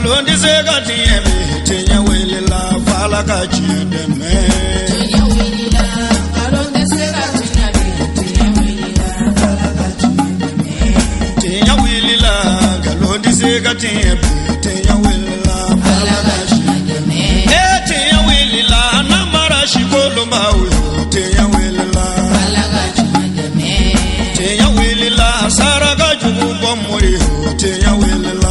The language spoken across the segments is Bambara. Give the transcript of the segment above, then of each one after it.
ngalon di se ga tiye me tinya wele la fala ka chide me tinya wele la ngalon di se ga tiye me tinya wele la fala ka chide me tinya wele la ngalon di se ga tiye me tinya wele la fala ka chide me tinya wele la namara shikolo mawe tinya wele la fala ka chide me tinya wele la saraga jubu bomori tinya wele la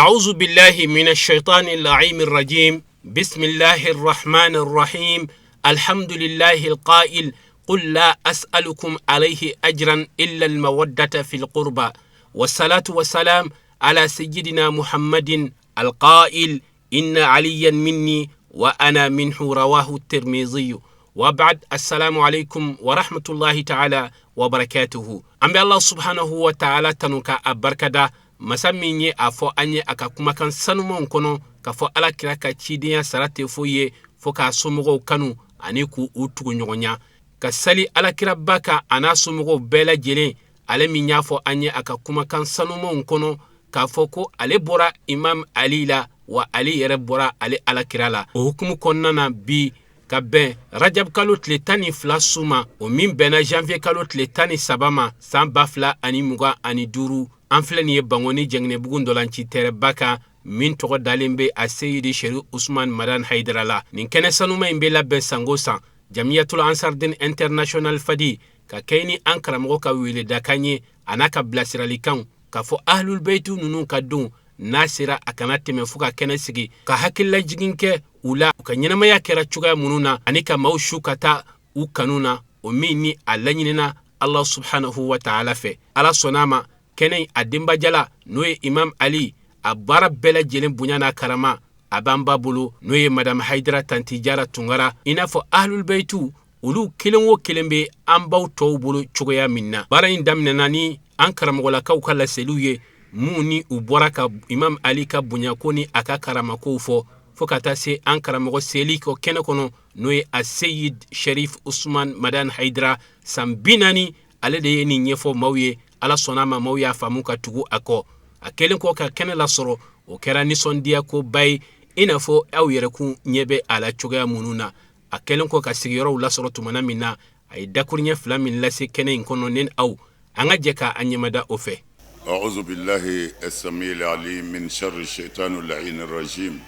أعوذ بالله من الشيطان اللعين الرجيم بسم الله الرحمن الرحيم الحمد لله القائل قل لا أسألكم عليه أجرا إلا المودة في القربى والصلاة والسلام على سيدنا محمد القائل إن عليا مني وأنا منه رواه الترمذي وبعد السلام عليكم ورحمة الله تعالى وبركاته أمي الله سبحانه وتعالى تنوكا أبركدا masaminye afo anye akakuma kan sanumo nkono kafo ala kira ka chidiya sarate foye foka somugo kanu ani ku utugo nyogonya ka sali ala kira baka ana somugo bela jele ale minya fo anye akakuma kan sanumo nkono kafo ko ale bora imam ali la wa ali yere bora ale ala kira la hukumu konnana bi kaben rajab kalo tile tani fila suma o min bena janvier kalo tile tani sabama san bafla ani muga ani duru an filɛ nin ye bangoni jɛngɛnɛ bugu ndolanci tɛrɛ baka min tɔgɔ dalen bɛ a seyidi sheri usman madan haidara la nin kɛnɛ sanuma in bɛ labɛn sango san jamiyatul ansardin international fadi ka kɛ ni an karamɔgɔ ka wele dakan ye a n'a ka bilasiralikanw k'a fɔ ahlul beitu ninnu ka don n'a sera a kana tɛmɛ fo ka kɛnɛ sigi ka hakililajigin kɛ u la u ka ɲɛnamaya kɛra cogoya minnu na ani ka maaw su ka taa u kanu na o min ni a laɲinina allah subhanahu wa ta'ala fɛ ala sɔnna ma kenen adimba jala no ye imam ali a bara bela jelen bunyana karama abamba bulu no ye madam haidara tantijara tungara inafo ahlul beitu ulu kelen wo kelen be an baw tɔw bolo cogoya minna bara in daminɛna ni an karamɔgɔlakaw ka laseliw ye mun ni u bɔra ka imam ali ka bunyako ni a ka karamakow fɔ fo ka taa se an karamɔgɔ seli kɔ kɛnɛ kɔnɔ no ye a seyid sharif usman madan haidara san 40 ale de ye nin ɲɛfɔ maaw ye ala sɔnna ma maaw y'a faamu ka tugu a kɔ a kelen kɔ ka kɛnɛ lasɔrɔ o kɛra nisɔndiya ko ba ye i n'a fɔ aw yɛrɛkun ɲɛ bɛ a la cogoya minnu na a kelen kɔ ka sigiyɔrɔw lasɔrɔ tumana min na a ye dakuruɲɛ fila min lase kɛnɛ in kɔnɔ ne aw an ka jɛ ka an ɲɛmada o fɛ أعوذ بالله السميع العليم من شر الشيطان اللعين الرجيم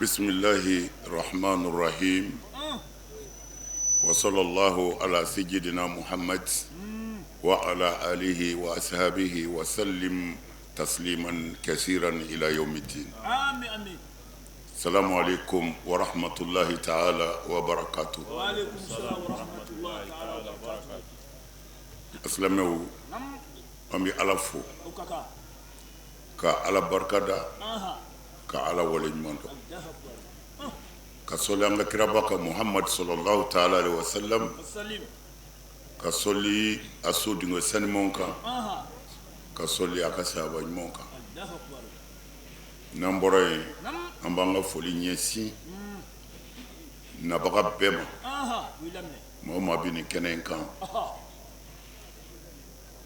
بسم الله الرحمن الرحيم وصلى الله على سيدنا محمد وعلى آله وأصحابه وسلم تسليما كثيرا إلى يوم الدين آمين السلام عليكم ورحمة الله تعالى وبركاته وعليكم السلام ورحمة الله تعالى وبركاته أسلامه أمي ألفو كألا بركة كألا وليمانو kasoli an ka kirabaka muhammad sallallahu ta'ala alaihi wasallam kasoli aso dingo sanimon kan kasoli aka sahaba ɲuman kan n'an bɔra yen an b'an ka foli ɲɛsin nabaga bɛɛ ma maa o maa bɛ nin kɛnɛ in kan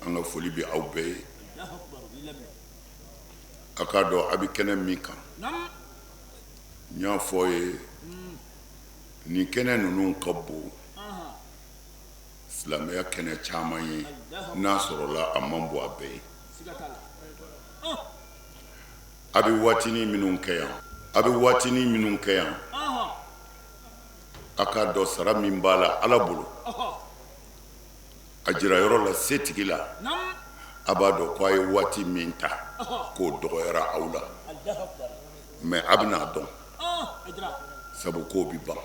an ka foli bɛ aw bɛɛ ye a k'a dɔn a bɛ kɛnɛ min kan n y'a fɔ ye ni kɛnɛ ninnu ka bon silamɛya kɛnɛ caman ye n'a sɔrɔla a man bon a bɛɛ ye a bɛ waatinin minnu kɛ yan a k'a dɔn sara min b'a la ala bolo a jira yɔrɔ la setigi la a b'a dɔn ko a ye waati min ta k'o dɔgɔyara aw la mais a bɛna dɔn sabu ko bi ban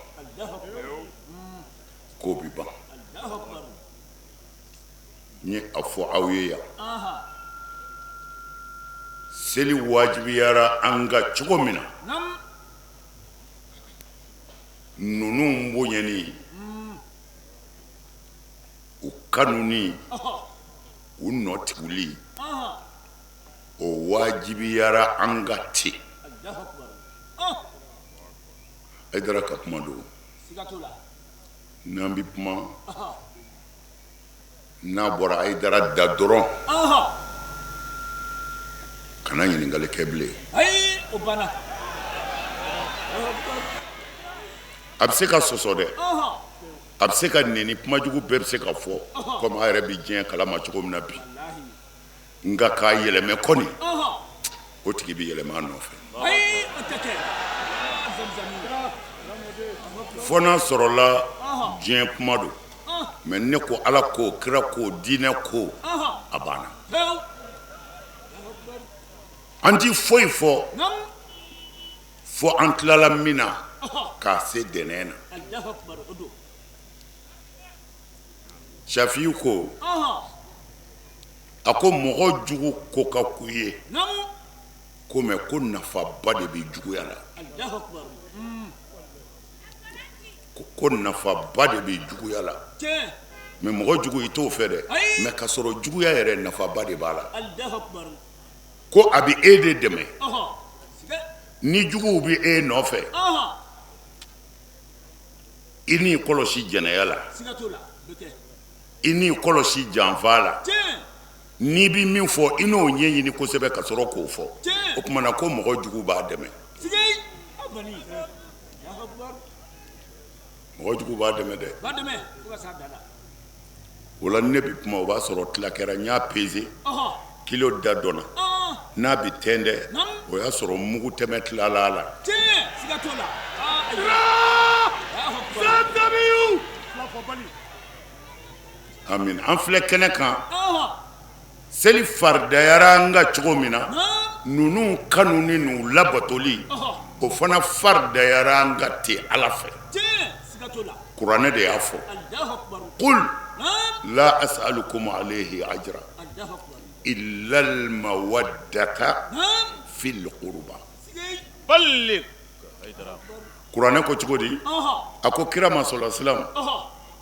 n ye a fɔ aw ye yan seli wajibiyara an ka cogo min na ninnu bonyani u kanuni u nɔtiguli o wajibiyara an ka ten Aidara ka kuma don Sigatola. n'an bɛ kuma n'a bɔra Hayidara da dɔrɔn kana ɲininkali kɛ bilen. Ayi o banna. A bɛ se ka sɔsɔ dɛ, a bɛ se ka nɛni, kuma jugu bɛɛ bɛ se ka fɔ komi a yɛrɛ bɛ diɲɛ kalama cogo min na bi, nka k'a yɛlɛmɛ kɔni o tigi bɛ yɛlɛma a nɔfɛ. Ayi o tɛ kɛ. Fɔ n'a sɔrɔla diɲɛ kuma don, mɛ ne ko Ala ko, kira ko, diinɛ ko, a banna. An ti foyi fɔ fɔ an tilala min na k'a se dɛnɛn na. Shafi'i ko a ko mɔgɔ jugu ko ka k'u ye ko mɛ ko nafaba de bɛ juguya la, ko nafaba de bɛ juguya la, mɛ mɔgɔ jugu i t'o fɛ dɛ, mɛ ka sɔrɔ juguya yɛrɛ nafaba de b'a la, ko a bɛ e de dɛmɛ ni juguw bɛ e nɔfɛ i n'i kɔlɔsi jɛnɛya la, i n'i kɔlɔsi janfa la, n'i bɛ min fɔ i n'o ɲɛɲini kosɛbɛ ka sɔrɔ k'o fɔ, o tuma na ko mɔgɔ jugu b'a dɛmɛ, mɔgɔ jugu b'a dɛmɛ dɛ. O la ne bɛ kuma o b'a sɔrɔ tila kɛra, n y'a pesé kilo da dɔnna, n'a bɛ tɛntɛn o y'a sɔrɔ mugu tɛmɛ tilala a la. Amin. An filɛ kɛnɛ kan seli faridayara an ka cogo min na, ninnu kanu ni n'u labatoli o fana faridayara an ka ten Ala fɛ. Kuranɛ de y'a fɔ, qul la as'alukum alayhi ajra illa al-mawaddata fil qurba. Kuranɛ ko cogo di? A ko kira ma sallallahu alaihi wasallam,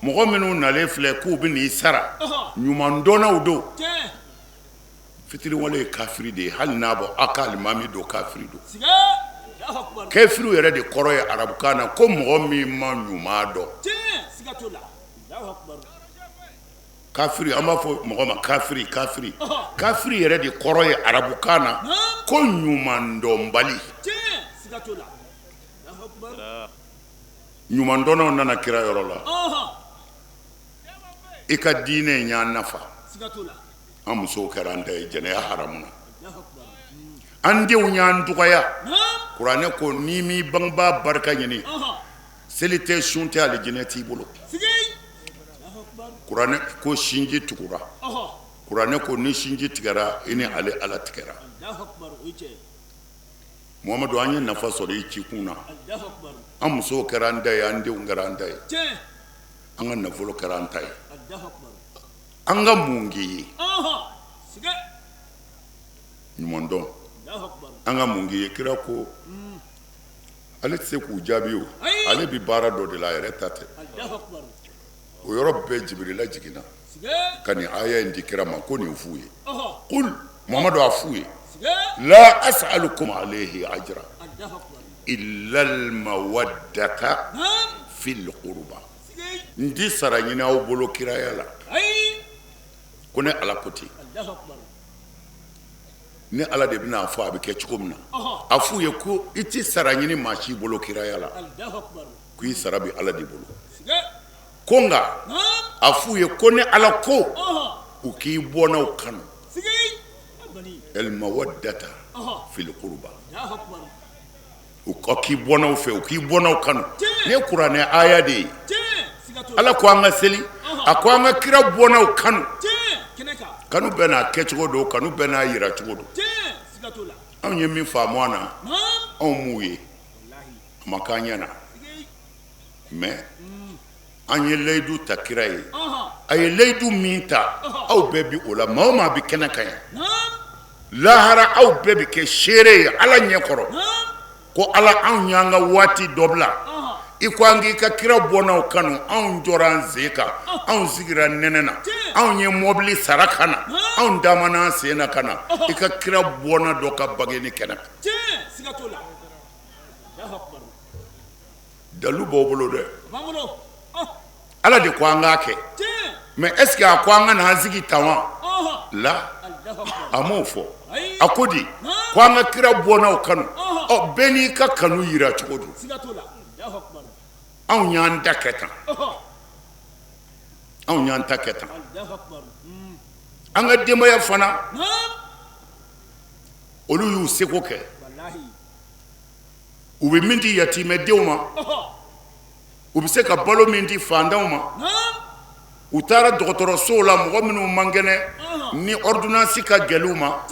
mɔgɔ minnu nalen filɛ k'u bɛ n'i sara ɲuman dɔnnaw don, fitiriwale ye kafiri de ye, hali n'a bɔ a ka alimami don kafiri don. Kafiri yɛrɛ de kɔrɔ ye arabukan na ko mɔgɔ min ma ɲuman dɔn. Kafiri an b'a fɔ mɔgɔ ma kafiri, kafiri yɛrɛ de kɔrɔ ye arabukan na ko ɲuman dɔnbali. Ɲuman dɔnnaw nana kira yɔrɔ la, i ka diinɛ y'a nafa, an musow kɛra an ta ye, jɛnɛya haramu na, an denw y'an dɔgɔya. Kuranɛ ko n'i m'i bangebaa barika ɲini seli tɛ, sun tɛ, alijinɛ t'i bolo. Kuranɛ ko sinji tugura, kuranɛ ko ni sinji tigɛra i ni ale Ala tigɛra. Muhamadu, an ye nafa sɔrɔ i cikun na, an musow kɛra an ta ye, an denw kɛra an ta ye, an ka nafolo kɛra an ta ye, an ka mun k'i ye ɲuman dɔn, an ka mun k'i ye. Kira ko ale tɛ se k'u jaabi o, ale bɛ baara dɔ de la a yɛrɛ ta tɛ. O yɔrɔ bɛɛ Jibirila jiginna ka nin aya in di kira ma ko nin f'u ye, qul Muhamadu a f'u ye la as'alukum alayhi ajra illa al-mawaddata fil qurba. N ti sara ɲini aw bolo kiraya la, ko ne Ala ko ten, ni Ala de bɛna fɔ a bɛ kɛ cogo min na, a f'u ye ko i ti sara ɲini maa si bolo kiraya la, ko i sara bɛ Ala de bolo. Ko nka a f'u ye ko ne Ala ko u k'i bɔnnaw kanu, al-mawaddata fil qurba, u k'i bɔnnaw fɛ, u k'i bɔnnaw kanu. Ne kuranɛ aya de ye, Ala ko an ka seli, a ko an ka kira bɔnnaw kanu. Kanu bɛɛ n'a kɛcogo don, kanu bɛɛ n'a yira cogo don. Anw ye min faamu an na, anw m'u ye, a ma k'an ɲɛna, mais an ye layidu ta kira ye, a ye layidu min ta aw bɛɛ bi o la, maa o maa bi kɛnɛ kan yan, lahara aw bɛɛ bi kɛ seere ye Ala ɲɛkɔrɔ, ko Ala anw y'an ka waati dɔ bila, i ko an k'i ka kira bɔnnaw kanu, anw jɔra an sen kan, anw sigira nɛnɛ na, anw ye mɔbili sara ka na, anw damana an sen na ka na, i ka kira bɔnna dɔ ka bageni kɛnɛ kan. Dalu b'aw bolo dɛ, Bangolo. ala de ko an k'a kɛ mais est ce que a ko an ka n'an sigi tan wa la a m'o fɔ a ko di ko an ka kira bɔnnaw kanu bɛɛ n'i ka kanu yira cogo don anw y'an da kɛ tan anw y'an ta kɛ tan an ka denbaya fana olu y'u seko kɛ u bɛ min di yatimɛdenw ma u bɛ se ka balo min di fantanw ma u taara dɔgɔtɔrɔsow la mɔgɔ minnu man kɛnɛ ni ordonnance ka gɛlɛ u ma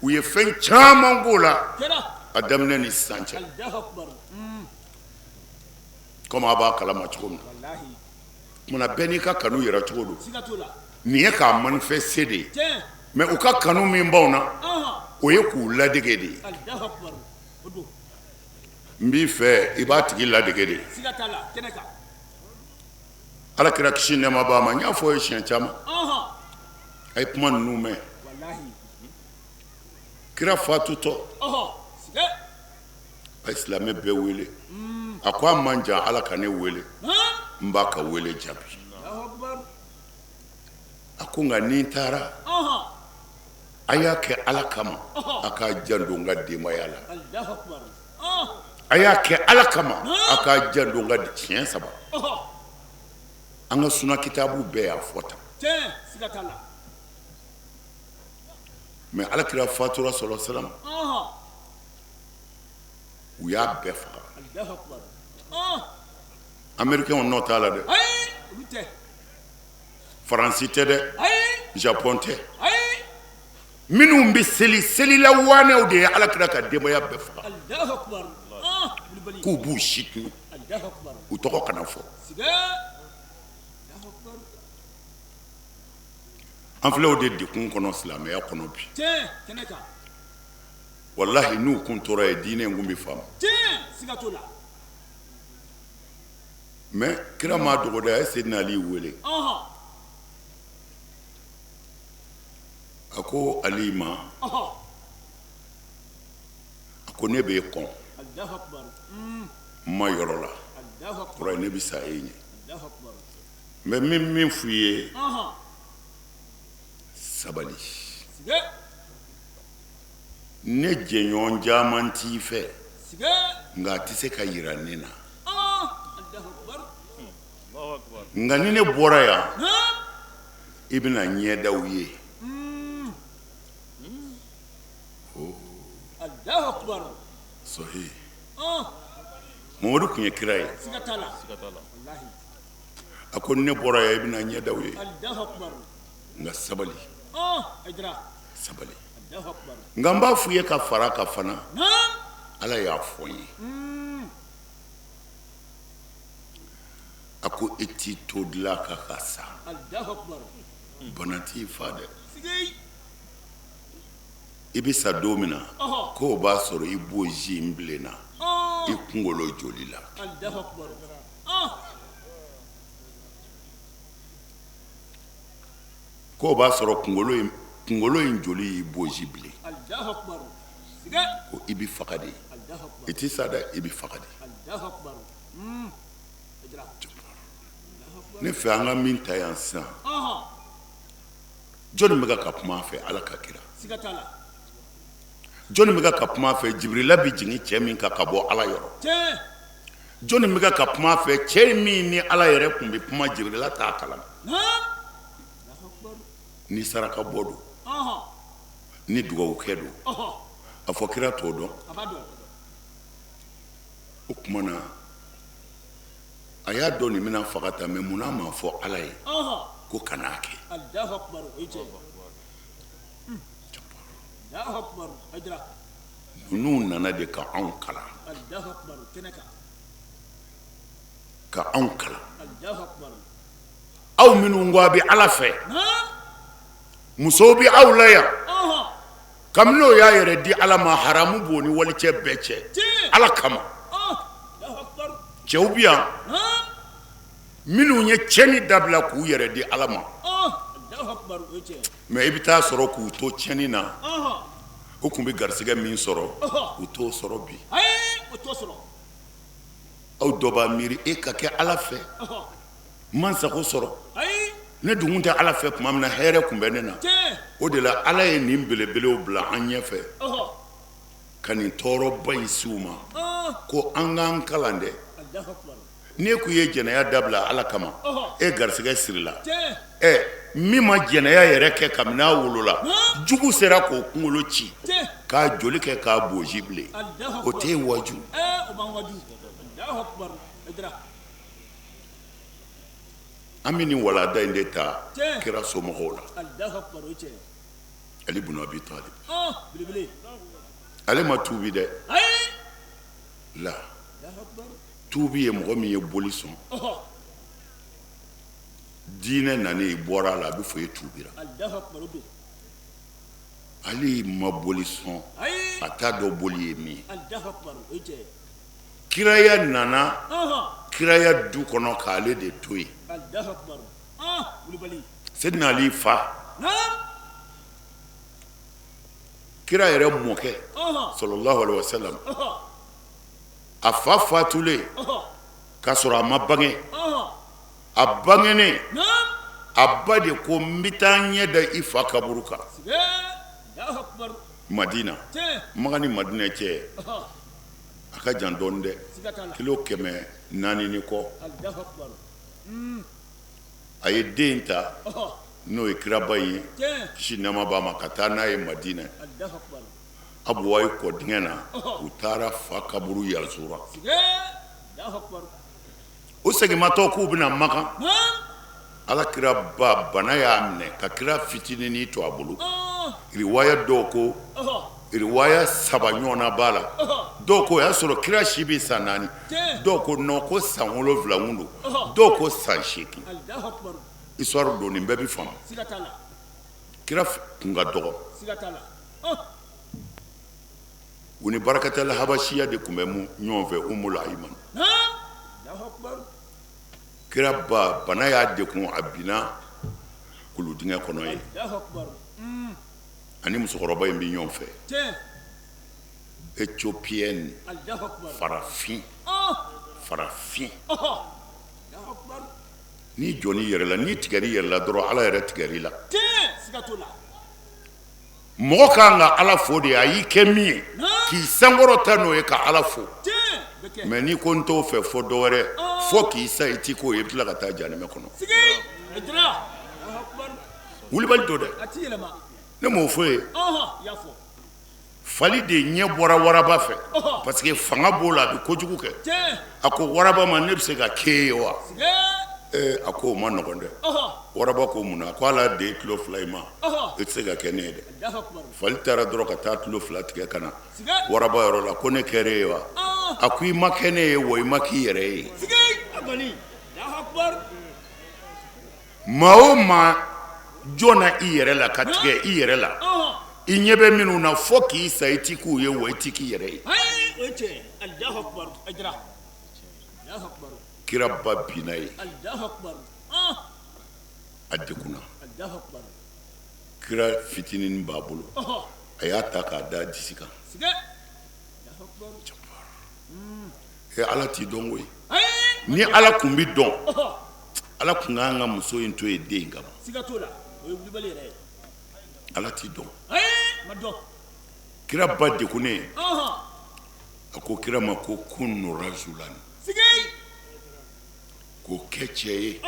u ye fɛn caman k'o la a daminɛ ni sisan cɛ comme a b'a kalama cogo min na bɛɛ n'i ka kanu yɛrɛ cogo don nin ye k'a manifester de ye mais u ka kanu min b'anw na o ye k'u ladege de ye n b'i fɛ i b'a tigi ladege de ala kira kisi nɛɛma b'a ma n y'a fɔ ye siɲɛ caman a ye kuma ninnu mɛn kira fatutɔ a ye silamɛ bɛɛ wele a ko a man jan ala ka ne wele n b'a ka wele jaabi a ko nka ni n taara a y'a kɛ ala kama a k'a janto n ka denbaya la a y'a kɛ ala kama a k'a janto n ka tiɲɛ saba an ka suna kitabu bɛɛ y'a fɔ tan mais ala kira fatura sallallahu alaihi wasallam u y'a bɛɛ faga américain nɔ t'a la dɛ faransi tɛ dɛ japon tɛ minnu bɛ selila waanɛw de ye ala kira ka denbaya bɛɛ faga k'u b'u si tunu u tɔgɔ kana fɔ an filɛ o de dekun kɔnɔ silamɛya kɔnɔ bi wallahi n'u kun tora ye diinɛ in kun bɛ faamu mais kira ma dɔgɔda a ye Seydina Ali wele a ko Ali ma a ko ne b'e kɔn n ma yɔrɔ la kɔrɔ ye ne bɛ sa e ɲɛ n bɛ min f'i ye sabali ne jɛɲɔgɔn caman t'i fɛ nka a tɛ se ka yira ne na nka ni ne bɔra yan i bɛna ɲɛdaw ye sɔhi Mamadu tun ye kira ye a ko ni ne bɔra yan i bɛna ɲɛdaw ye nka sabali sabali nka n b'a f'u ye ka fara ka fana ala y'a fɔ n ye a ko i t'i to dilan kan ka sa bana t'i fa dɛ i bɛ sa don min na k'o b'a sɔrɔ i b'o ji in bilenna i kunkolo joli la k'o b'a sɔrɔ kunkolo in joli y'i bozi bilen ko i bɛ faga de i tɛ sa dɛ i bɛ faga de ne fɛ an ka min ta yan sisan jɔnni bɛ ka kuma a fɛ ala ka kira jɔnni bɛ ka kuma a fɛ Jibirila bɛ jigin cɛ min kan ka bɔ ala yɔrɔ jɔnni bɛ ka kuma a fɛ cɛ min ni ala yɛrɛ tun bɛ kuma Jibirila t'a kalama ni saraka bɔ don ni dugawukɛ don a fɔ kira t'o dɔn o tuma na a y'a dɔn nin bɛna faga ta mais munna ma fɔ ala ye ko kan'a kɛ ninnu nana de ka anw kalan ka anw kalan aw minnu ko a bɛ ala fɛ musow bɛ aw la yan kabini o y'a yɛrɛ di ala ma haramu b'o ni walicɛ bɛɛ cɛ ala kama cɛw bɛ yan minnu ye cɛnni dabila k'u yɛrɛ di ala ma mais i bɛ taa sɔrɔ k'u to cɛnni na o tun bɛ garisɛgɛ min sɔrɔ u t'o sɔrɔ bi aw dɔ b'a miiri e ka kɛ ala fɛ mansago sɔrɔ ne dun tɛ ala fɛ tuma min na hɛrɛ kun bɛ ne na o de la ala ye nin belebelew bila an ɲɛfɛ ka nin tɔɔrɔba in si u ma ko an k'an kalan dɛ n'e kun ye jɛnɛya dabila ala kama e garisɛgɛ sirila min ma jɛnɛya yɛrɛ kɛ kabini a wolola jugu sera k'o kunkolo ci k'a joli kɛ k'a bozi bilen o t'e waju an bɛ nin walanda in de ta kira somɔgɔw la Ali ibn Abi Talib ale ma tuubi dɛ la tuubi ye mɔgɔ min ye boli sɔn diinɛ nani bɔra a la a bɛ fɔ e tuubira ale ma boli sɔn a t'a dɔn boli ye min ye kiraya nana kiraya du kɔnɔ k'ale de to yen Seydina Ali fa kira yɛrɛ mɔkɛ sallallahu alaihi wasallam a fa fatulen k'a sɔrɔ a ma bange a bangenen a ba de ko n bɛ taa ɲɛ da i fa kaburu kan Madina Maka ni Madina cɛ a ka jan dɔɔnin dɛ kilo 400 ni kɔ a ye den ta n'o ye kiraba ye kisi nɛɛma b'a ma ka taa n'a ye Madina Abuwayi kɔ dingɛ na u taara fa kaburu yasura o seginmatɔ k'u bɛna Maka ala kira ba bana y'a minɛ ka kira fitinin to a bolo riwaya dɔw ko riwaya 3 ɲɔgɔnna b'a la dɔw ko o y'a sɔrɔ kira si bɛ san 4 dɔw ko non ko san 7 kun don dɔw ko san 8 histoire don nin bɛɛ bɛ faamu kira kun ka dɔgɔ u ni barakatala habashiya de kun bɛ ɲɔgɔn fɛ Umul Ayman kira ba bana y'a dekun a binna kulu dingɛ kɔnɔ ye ani musokɔrɔba in bɛ ɲɔgɔn fɛ Éthiopienne farafin ni jɔnni yɛrɛ la ni tigɛri yɛrɛ la dɔrɔn ala yɛrɛ tigɛri la mɔgɔ kan ka ala fo de a y'i kɛ min ye k'i sankɔrɔta n'o ye ka ala fo mais n'i ko n t'o fɛ fo dɔ wɛrɛ fo k'i sa i ti k'o ye i tila ka taa janɛmɛ kɔnɔ wulibali do dɛ ne m'o fɔ ye fali de ɲɛ bɔra waraba fɛ parce que fanga b'o la a bɛ kojugu kɛ a ko waraba ma ne bɛ se ka kɛ ye wa a ko o ma nɔgɔn dɛ waraba ko mun na a ko ala de ye kilo 2 i ma i tɛ se ka kɛ ne ye dɛ fali taara dɔrɔn ka taa kilo 2 tigɛ ka na waraba yɔrɔ la ko ne kɛra ye wa a ko i ma kɛ ne ye wa i ma k'i yɛrɛ ye maa o maa jɔnna i yɛrɛ la ka tigɛ i yɛrɛ la i ɲɛ bɛ minnu na fo k'i sa i ti k'u ye wa i ti k'i yɛrɛ ye kira ba binna ye a degunna kira fitinin b'a bolo a y'a ta k'a da disi kan ala t'i dɔn koyi ni ala kun bi dɔn ala kun k'an ka muso in to ye den kama ala t'i dɔn kira ba degunnen a ko kira ma ko kunu rajulan k'o kɛ cɛ ye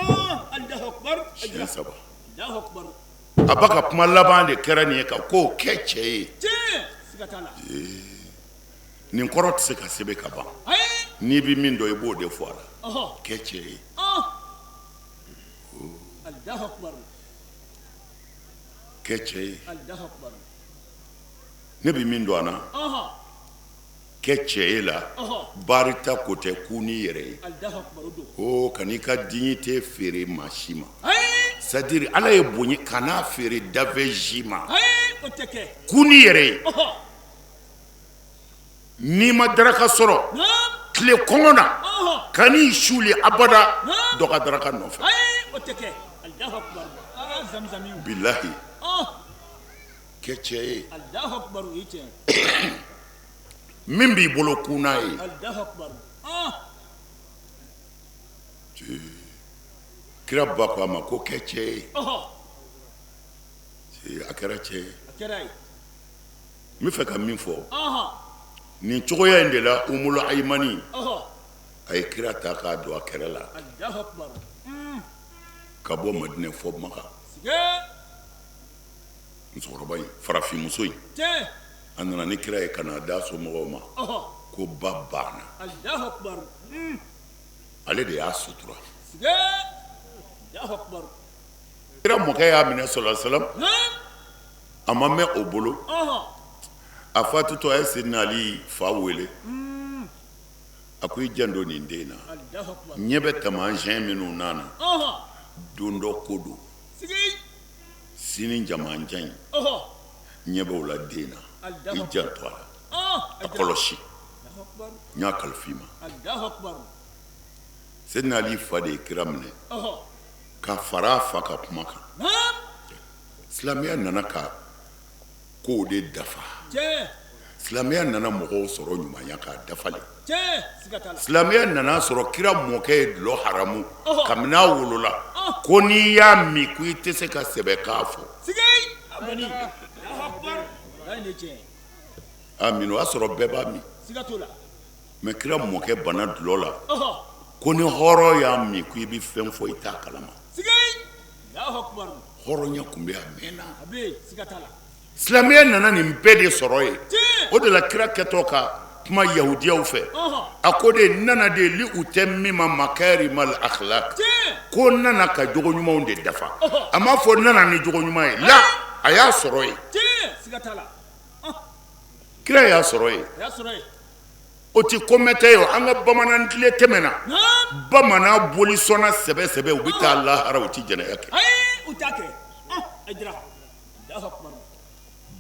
siɲɛ 3 a ba ka kuma laban de kɛra nin ye ka k'o kɛ cɛ ye nin kɔrɔ tɛ se ka sɛbɛn ka ban n'i bɛ min dɔn i b'o de fɔ a la kɛ cɛ ye kɛ cɛ ye ne bɛ min dɔn a na kɛ cɛ ye la baarita ko tɛ ku n'i yɛrɛ ye o kan'i ka dignité feere maa si ma c'est à dire ala ye bonya kan'a feere dafɛji ma ku n'i yɛrɛ ye n'i ma daraka sɔrɔ tile kɔngɔ na kan'i suli abada dɔ ka daraka nɔfɛ bilahi kɛ cɛ ye min b'i bolo kun n'a ye kira ba ko ama ko kɛ cɛ ye a kɛra cɛ ye n bɛ fɛ ka min fɔ nin cogoya in de la Umul Aymani a ye kira ta k'a don a kɛrɛ la ka bɔ Madinɛ fɔ Maka musokɔrɔba in farafinmuso in a nana ni kira ye ka n'a da somɔgɔw ma ko ba banna ale de y'a sutura kira mɔkɛ y'a minɛ sallallahu alaihi wasallam a ma mɛn o bolo a fatutɔ a ye Sidina Ali fa wele a ko i janto nin den na ɲɛ bɛ taamasiyɛn minnu nana don dɔ ko don sini jamajan in ɲɛ bɛ o la den na i janto a la a kɔlɔsi n y'a kalifa i ma Sidina Ali fa de ye kira minɛ ka fara a fa ka kuma kan silamɛya nana ka kow de dafa silamɛya nana mɔgɔw sɔrɔ ɲumanya k'a dafalen silamɛya nana sɔrɔ kira mɔkɛ ye dulɔ haramu kabini a wolola ko n'i y'a min ko i tɛ se ka sɛbɛ k'a fɔ a min o y'a sɔrɔ bɛɛ b'a min mɛ kira mɔkɛ bana dulɔ la ko ni hɔrɔn y'a min ko i bɛ fɛn fɔ i t'a kalama hɔrɔnya tun bɛ a mɛnna silamɛya nana nin bɛɛ de sɔrɔ ye o de la kira kɛtɔ ka kuma yahudiyaw fɛ a ko de nana de li u tɛ min ma makarimal akhlaq ko nana ka jogo ɲumanw de dafa a m'a fɔ nana ni jogo ɲuman ye la a y'a sɔrɔ ye kira y'a sɔrɔ ye o ti komɛtɛ ye an ka bamanan tile tɛmɛna bamanan boli sɔnna sɛbɛ sɛbɛ u bɛ taa lahara u ti jɛnɛya kɛ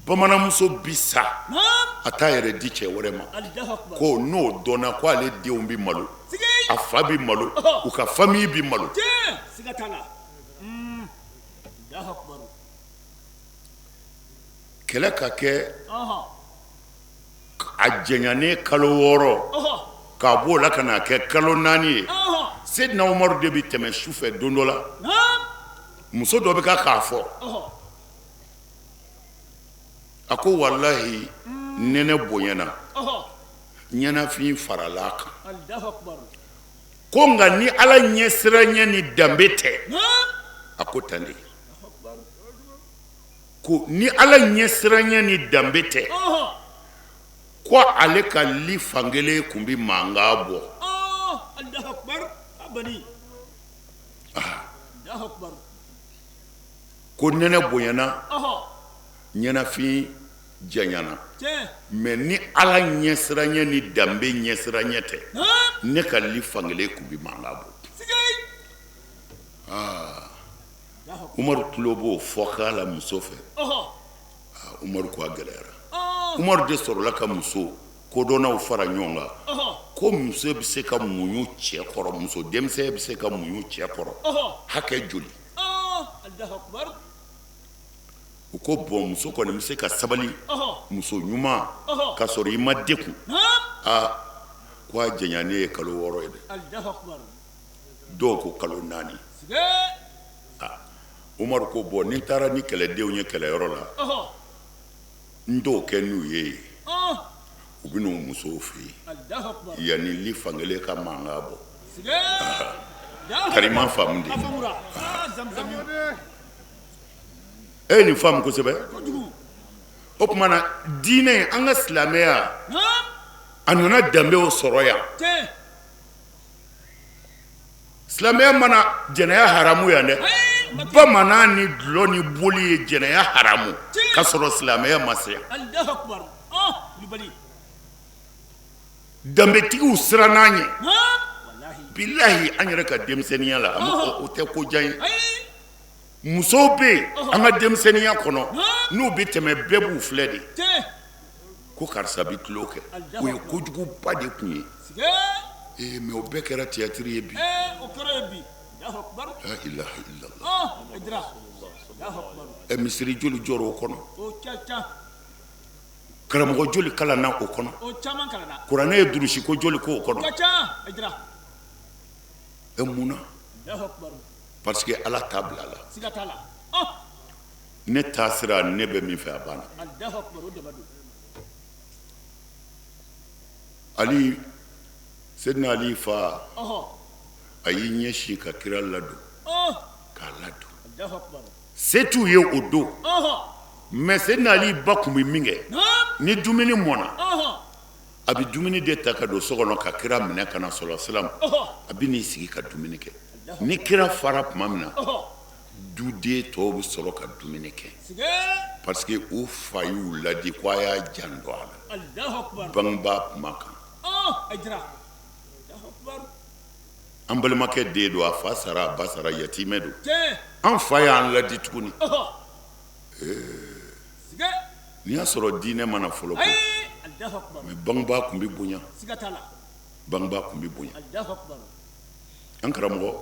bamananmuso bi sa a t'a yɛrɛ di cɛ wɛrɛ ma ko n'o dɔnna ko ale denw bi malo a fa bi malo u ka famille bi malo kɛlɛ ka kɛ a jɛɲanen kalo 6 k'a b'o la ka n'a kɛ kalo 4 ye Seydina Umaru de bi tɛmɛ sufɛ don dɔ la muso dɔ bɛ k'a fɔ a ko walahi nɛnɛ bonyana ɲɛnafin farala kan ko nka ni ala ɲɛsiranya ni danbe tɛ a ko tan de ko ni ala ɲɛsiranya ni danbe tɛ ko ale ka li fankelen kun bi mankan bɔ ko nɛnɛ bonyana ɲɛnafin janyana mais ni ala ɲɛsiranya ni danbe ɲɛsiranya tɛ ne ka li fankelen kun bi mankan bɔ Umaru tulo b'o fɔ k'ala muso fɛ Umaru ko a gɛlɛyara Umaru de sɔrɔla ka muso kodɔnnaw fara ɲɔgɔn kan ko muso bɛ se ka muɲu cɛ kɔrɔ muso denmisɛn bɛ se ka muɲu cɛ kɔrɔ hakɛ joli u ko bɔn muso kɔni bɛ se ka sabali muso ɲuman ka sɔrɔ i ma dekun ko a jɛɲanen ye kalo 6 ye dɛ dɔw ko kalo 4 Umaru ko bɔn ni n taara ni kɛlɛdenw ye kɛlɛyɔrɔ la n t'o kɛ n'u ye u bɛ n'u musow fɛ yen yanni li fankelen ka mankan bɔ karima faamu de e nin faamu kosɛbɛ o tuma na diinɛ an ka silamɛya a nana danbew sɔrɔ yan silamɛya mana jɛnɛya haramu yan dɛ bamanan ni dulɔ ni boli ye jɛnɛya haramu ka sɔrɔ silamɛya ma se yan danbetigiw siran an ye bilahi an yɛrɛ ka denmisɛnniya la o tɛ ko jan ye musow bɛ yen an ka denmisɛnniya kɔnɔ n'u bɛ tɛmɛ bɛɛ b'u filɛ de ko karisa bɛ tulo kɛ o ye kojuguba de tun ye mais o bɛɛ kɛra théâtre ye bi la ilaha illallah misiri joli jɔra o kɔnɔ karamɔgɔ joli kalanna o kɔnɔ kuranɛ ye durusi ko joli ko o kɔnɔ e munna Allahu akbar parce que ala t'a bila la siga t'a la ne taa sira ne bɛ min fɛ a banna Allahu akbar o dama don ali Seydina Ali fa a y'i ɲɛsin ka kira ladon k'a ladon Allahu akbar se t'u ye o don mais Seydina Ali ba tun bɛ min kɛ ni dumuni mɔna a bɛ dumuni de ta ka don so kɔnɔ ka kira minɛ ka na sɔlɔ silam a bɛ n'i sigi ka dumuni kɛ ni kira fara tuma min na duden tɔw bɛ sɔrɔ ka dumuni kɛ parce que u fa y'u ladi ko a y'a janto a la Allahu akbar bangebaa kuma kan ajira Allahu akbar an balimakɛ den don a fa sara a ba sara yatimɛ don tiɲɛ an fa y'an ladi tuguni siga n'i y'a sɔrɔ diinɛ mana fɔlɔ ko Allahu akbar mais bangebaa tun bɛ bonya siga t'a la bangebaa tun bɛ bonya Allahu akbar an karamɔgɔ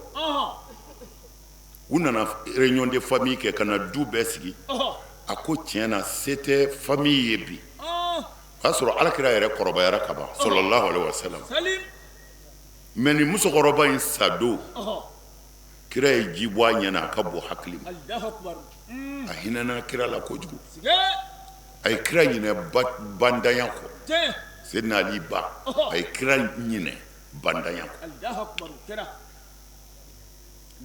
u nana réunion de famille kɛ ka na du bɛɛ sigi a ko tiɲɛ na se tɛ famille ye bi o y'a sɔrɔ alakira yɛrɛ kɔrɔbayara ka ban sallallahu alaihi wasallam salim mais ni musokɔrɔba in sa don kira ye ji bɔ a ɲɛna a ka bɔ hakili ma Allahu akbar a hinɛna kira la kojugu siga a ye kira ɲinɛ bandanya kɔ tiɲɛ Seydina Ali ba a ye kira ɲinɛ bandanya kɔ Allahu akbar kira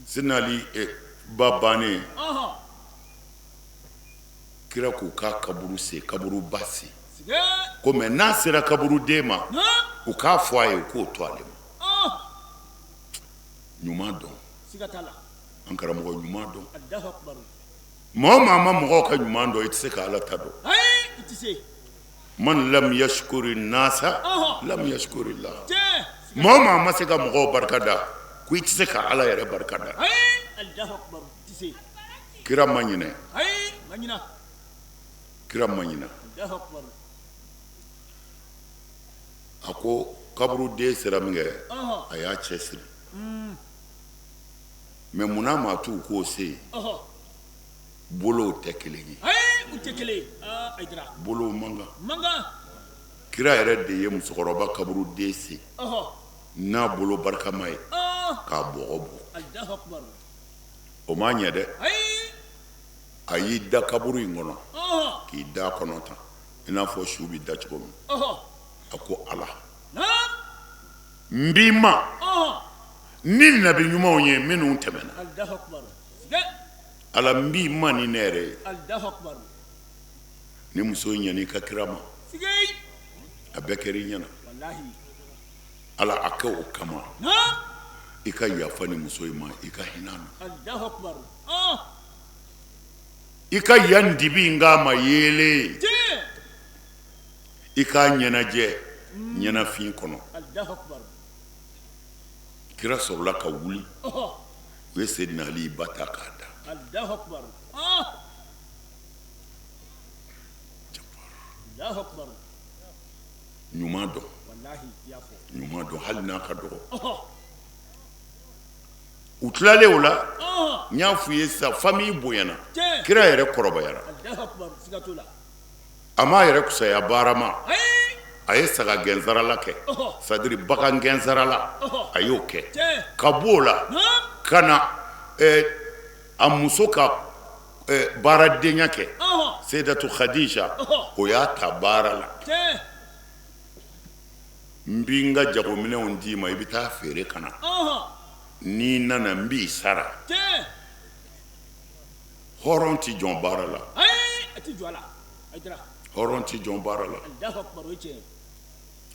Seydina Ali ba bannen kira k'u ka kaburu sen kaburu ba sen siga ko mais n'a sera kaburu den ma u k'a fɔ a ye u k'o to ale ma ɲuman dɔn siga t'a la an karamɔgɔ ɲuman dɔn Allahu akbar maa o maa ma mɔgɔw ka ɲuman dɔn i tɛ se ka ala ta dɔn i tɛ se man lam yashkuri nasa lam yashkuri la tiɲɛ maa o maa ma se ka mɔgɔw barika da ko i tɛ se ka ala yɛrɛ barika da Allahu akbar i tɛ se kira ma ɲinɛ ma ɲina kira ma ɲinɛ Allahu akbar a ko kaburu den sera min kɛ a y'a cɛ siri mais munna maa t'u k'o se yen bolow tɛ kelen ye u tɛ kelen ayidara bolow man kan mankan kira yɛrɛ de ye musokɔrɔba kaburu den sen n'a bolo barikama ye k'a bɔgɔ bɔ Allahu akbar o m'a ɲɛ dɛ a y'i da kaburu in kɔnɔ k'i da kɔnɔ tan i n'a fɔ su bɛ da cogo min a ko ala n b'i ma ni nabi ɲumanw ye minnu tɛmɛna Allahu akbar siga ala n b'i ma ni ne yɛrɛ ye Allahu akbar ni muso in ɲɛna i ka kira ma siga a bɛɛ kɛra i ɲɛna wallahi ala a kɛ o kama i ka yafa ni muso in ma i ka hinɛ a na Allahu akbar i ka yan dibi in k'a ma yeele i k'a ɲɛnajɛ ɲɛnafin kɔnɔ Allahu akbar kira sɔrɔla ka wuli u ye Seydina Ali ba ta k'a da Allahu akbar Allahu akbar ɲuman dɔn wallahi i y'a fɔ ɲuman dɔn hali n'a ka dɔgɔ u tilalen o la n y'a f'u ye sisan famille bonyana kira yɛrɛ kɔrɔbayara Allahu akbar siga t'o la a m'a yɛrɛ kusaya baara ma a ye saga gɛnsarala kɛ c'est-à-dire bagan gɛnsarala a y'o kɛ ka bɔ o la ka na a muso ka baaradenya kɛ Seydatu Khadija o y'a ta baara la n b'i n ka jagominɛw d'i ma i bɛ taa feere ka na n'i nana n b'i sara hɔrɔn tɛ jɔn baara la a tɛ jɔ a la ayidara hɔrɔn tɛ jɔn baara la Allahu akbar o ye tiɲɛ ye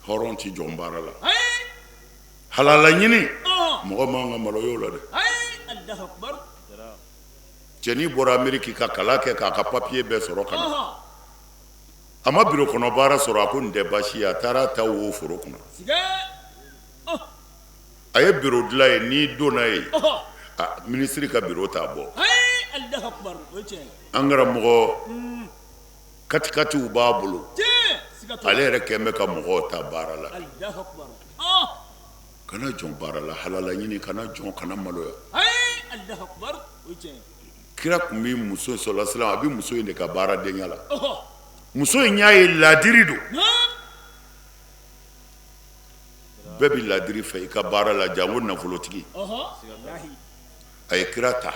hɔrɔn tɛ jɔn baara la halala ɲini mɔgɔ man ka maloya o la dɛ Allahu akbar cɛnin bɔra Ameriki ka kalan kɛ k'a ka papiye bɛɛ sɔrɔ ka na a ma biro kɔnɔ baara sɔrɔ a ko nin tɛ baasi ye a taara ta wo foro kɔnɔ siga a ye biro dilan ye n'i donna ye minisiri ka biro t'a bɔ Allahu akbar o ye tiɲɛ ye an karamɔgɔ katikatiw b'a bolo ale yɛrɛ kɛn bɛ ka mɔgɔw ta baara la Allahu akbar kana jɔn baara la halala ɲini kana jɔn kana maloya Allahu akbar o ye tiɲɛ ye kira tun bɛ muso in sɔrɔla sisan a bɛ muso in de ka baaradenya la muso in y'a ye ladiri don bɛɛ bi ladiri fɛ i ka baara la jango nafolotigi a ye kira ta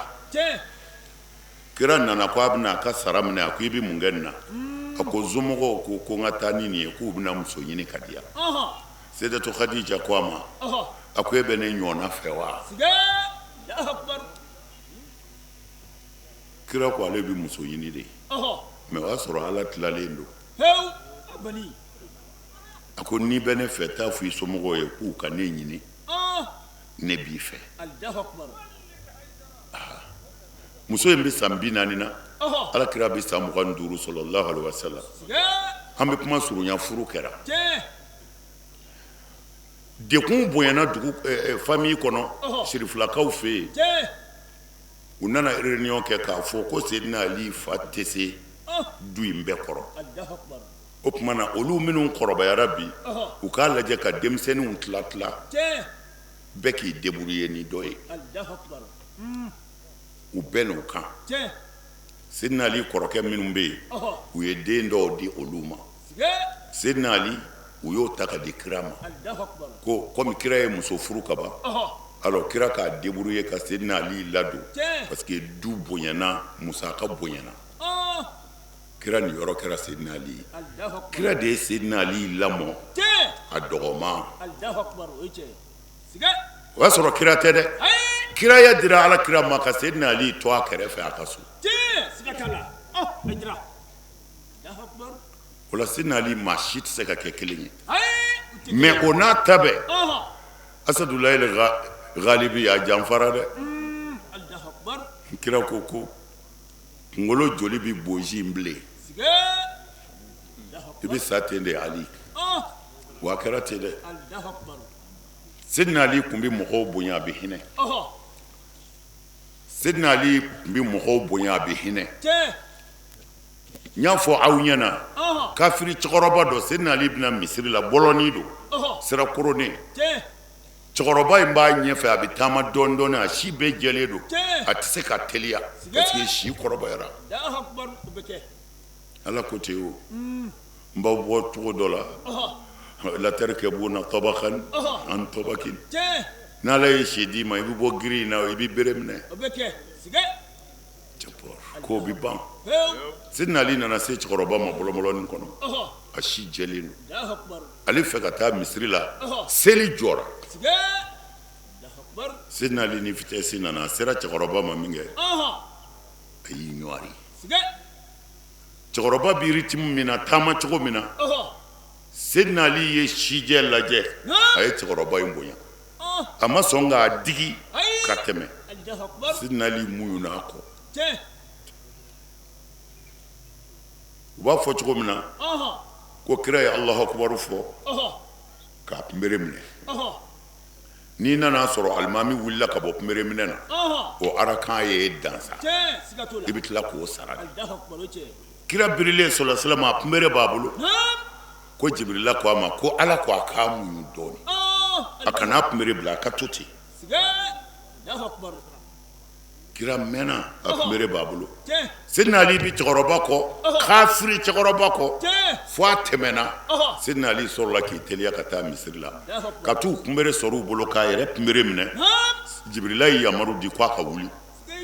kira nana ko a bɛna a ka sara minɛ a ko i bɛ mun kɛ nin na a ko somɔgɔw ko n ka taa ni nin ye k'u bɛna muso ɲini ka di yan Seydatu Khadija ko a ma a ko e bɛ ne ɲɔgɔnna fɛ wa kira ko ale bɛ muso ɲini de mɛ o y'a sɔrɔ ala tilalen don a ko n'i bɛ ne fɛ taa fɔ i somɔgɔw ye k'u ka ne ɲini ne b'i fɛ muso in bɛ san 40 na ala kira bɛ san 25 sallallahu alaihi wasallam an bɛ kuma surunya furu kɛra dekun bonyana dugu famille kɔnɔ sirifilakaw fɛ yen u nana réunion kɛ k'a fɔ ko Seydina Ali fa tɛ se du in bɛɛ kɔrɔ o tuma na olu minnu kɔrɔbayara bi u k'a lajɛ ka denmisɛnninw tila bɛɛ k'i débrouiller ni dɔ ye u bɛɛ n'u kan Seydina Ali kɔrɔkɛ minnu bɛ yen u ye den dɔw di olu ma Seydina Ali u y'o ta ka di kira ma ko komi kira ye muso furu ka ban alors kira k'a débrouiller ka Seydina Ali ladon parce que du bonyana musaka bonyana kira ni yɔrɔ kɛra Seydina Ali kira de ye Seydina Ali lamɔ a dɔgɔma o y'a sɔrɔ kira tɛ dɛ kira ya dira ala kira ma ka Seydina Ali to a kɛrɛfɛ a ka so o la Seydina Ali maa si tɛ se ka kɛ kelen ye mais o n'a ta bɛɛ Asadulayi Ghalibi a janfara dɛ kira ko kunkolo joli bi boji in bilen i bɛ sa ten de Ali wa a kɛra ten dɛ Seydina Ali tun bɛ mɔgɔw bonya a bɛ hinɛ Seydina Ali tun bɛ mɔgɔw bonya a bɛ hinɛ n y'a fɔ aw ɲɛna kafiri cɛkɔrɔba dɔ Seydina Ali bɛna misiri la bɔlɔnin don sira koronnen cɛkɔrɔba in b'a ɲɛfɛ a bɛ taama dɔɔnin a si bɛɛ jɛlen don a tɛ se ka teliya parce que si kɔrɔbayara ala ko ten o n b'aw bɔ cogo dɔ la la tarkabuna tabakan an tabakin n'ala ye si d'i ma i bɛ bɔ giri in na i bɛ bere minɛ k'o bɛ ban Seydina Ali nana se cɛkɔrɔba ma bɔlɔbɔlɔnin kɔnɔ a si jɛlen don ale fɛ ka taa misiri la seli jɔra Seydina Ali ni vitesse nana a sera cɛkɔrɔba ma min kɛ a y'i ɲɔwari cɛkɔrɔba bi rythme min na taama cogo min na Seydina Ali ye sijɛ lajɛ a ye cɛkɔrɔba in bonya a ma sɔn k'a digi ka tɛmɛ Seydina Ali muɲuna a kɔ u b'a fɔ cogo min na ko kira ye Alahu Akibaru fɔ k'a kunbere minɛ n'i nana sɔrɔ alimami wulila ka bɔ kunbere minɛ na o arakan ye dansa i bɛ tila k'o sara kira birilen sallallahu alaihi wasallam a kunbere b'a bolo ko Jibrila ko a ma ko ala ko a k'a muɲu dɔɔni a kana kunbere bila a ka to ten kira mɛnna a kunbere b'a bolo Seydina Ali bi cɛkɔrɔba kɔ kafiri cɛkɔrɔba kɔ fo a tɛmɛna Seydina Ali sɔrɔla k'i teliya ka taa misiri la ka t'u kunbere sɔrɔ u bolo k'a yɛrɛ kunbere minɛ Jibrila ye yamaru di k'a ka wuli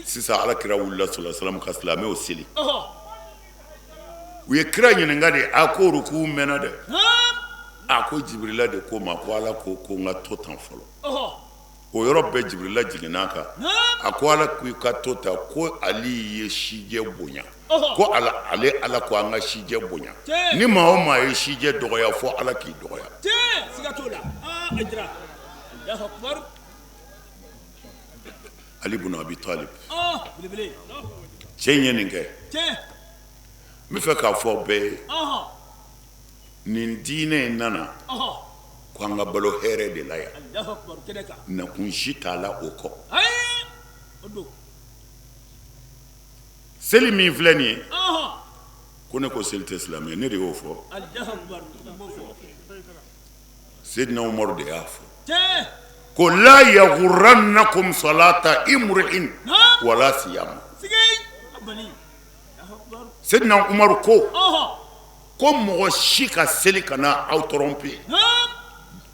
sisan ala kira wulila sallallahu alaihi wasallam ka silamɛw seli u ye kira ɲininka de a ko ruku mɛnna dɛ a ko Jibrila de ko ma ko ala ko n ka to tan fɔlɔ o yɔrɔ bɛɛ Jibrila jiginna kan a ko ala ko i ka to ta ko Ali ye sijɛ bonya ko ale ala ko an ka sijɛ bonya ni maa o maa ye sijɛ dɔgɔya fɔ ala k'i dɔgɔya Ali ibn Abi Talib cɛ in ye nin kɛ n bɛ fɛ k'a fɔ bɛɛ ye nin diinɛ in nana ko an ka balo hɛrɛ de la yan nakun si t'a la o kɔ seli min filɛ nin ye ko ne ko seli tɛ silamɛ ne de y'o fɔ Seydina Umaru de y'a fɔ ko la yaghurrannakum salata imri'in wala siyama Seydina Umaru ko mɔgɔ si ka seli kana aw tromper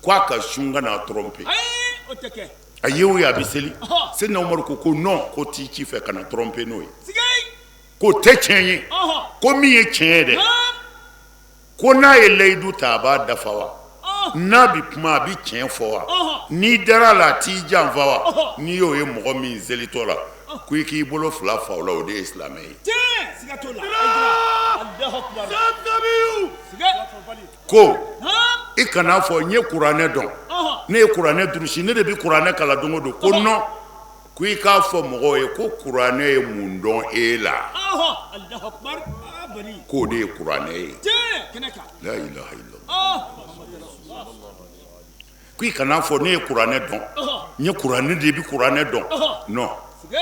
kwa ka shunga na tromper Ayi, o tɛ kɛ. ayewu ya biseli c'est na Umar ko non ko ti ci fe kana tromper no Sigay. ko te chenye ko mi ye chen de ko na ye leidu ta ba dafawa na bi kuma bi chen fo wa ni dara la ti janfa wa ni yo ye mogo min zeli to la ko ki bolo fla fa o la o de islamé Tiɲɛ, siga t'o la. Allahu akbar. Siga. ko i kana fɔ n ye kuranɛ dɔn ne ye kuranɛ durusi ne de bi kuranɛ kala don o don ko non ko i k'a fɔ mɔgɔw ye ko kuranɛ ye mun dɔn e la Allahu akbar. Bari. k'o de ye kuranɛ ye Tiɲɛ, kɛnɛ kan. la ilaha illallah ko i kana fɔ ne ye kuranɛ dɔn n ye kuranɛ de bi kuranɛ dɔn non Siga.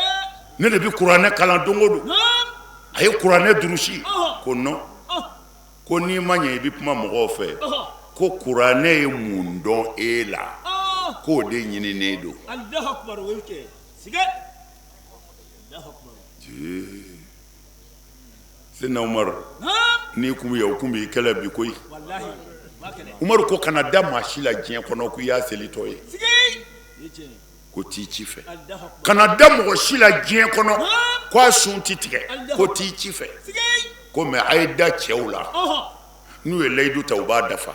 ne de bi kuranɛ kalan don o don a ye kuranɛ durusi ko non ko n'i ma ɲɛ i bi kuma mɔgɔw fɛ ko kuranɛ ye mun dɔn e la k'o de ɲininen don Allahu akbar, o ye kɛ. Siga. Allahu akbar. Sina Umar ni kun bɛ o kun b'i kɛlɛ bi koyi Wallahi, ma kɛnɛ. Umar ko kana da maa si la diɲɛ kɔnɔ ko i y'a selitɔ ye Sigay. Ni tiɲɛ. ko t'i ci fɛ Allahu akbar. kana da mɔgɔ si la diɲɛ kɔnɔ ko a sun ti tigɛ ko t'i ci fɛ Sigay. ko mɛ a ye da cɛw la n'u ye layidu ta u b'a dafa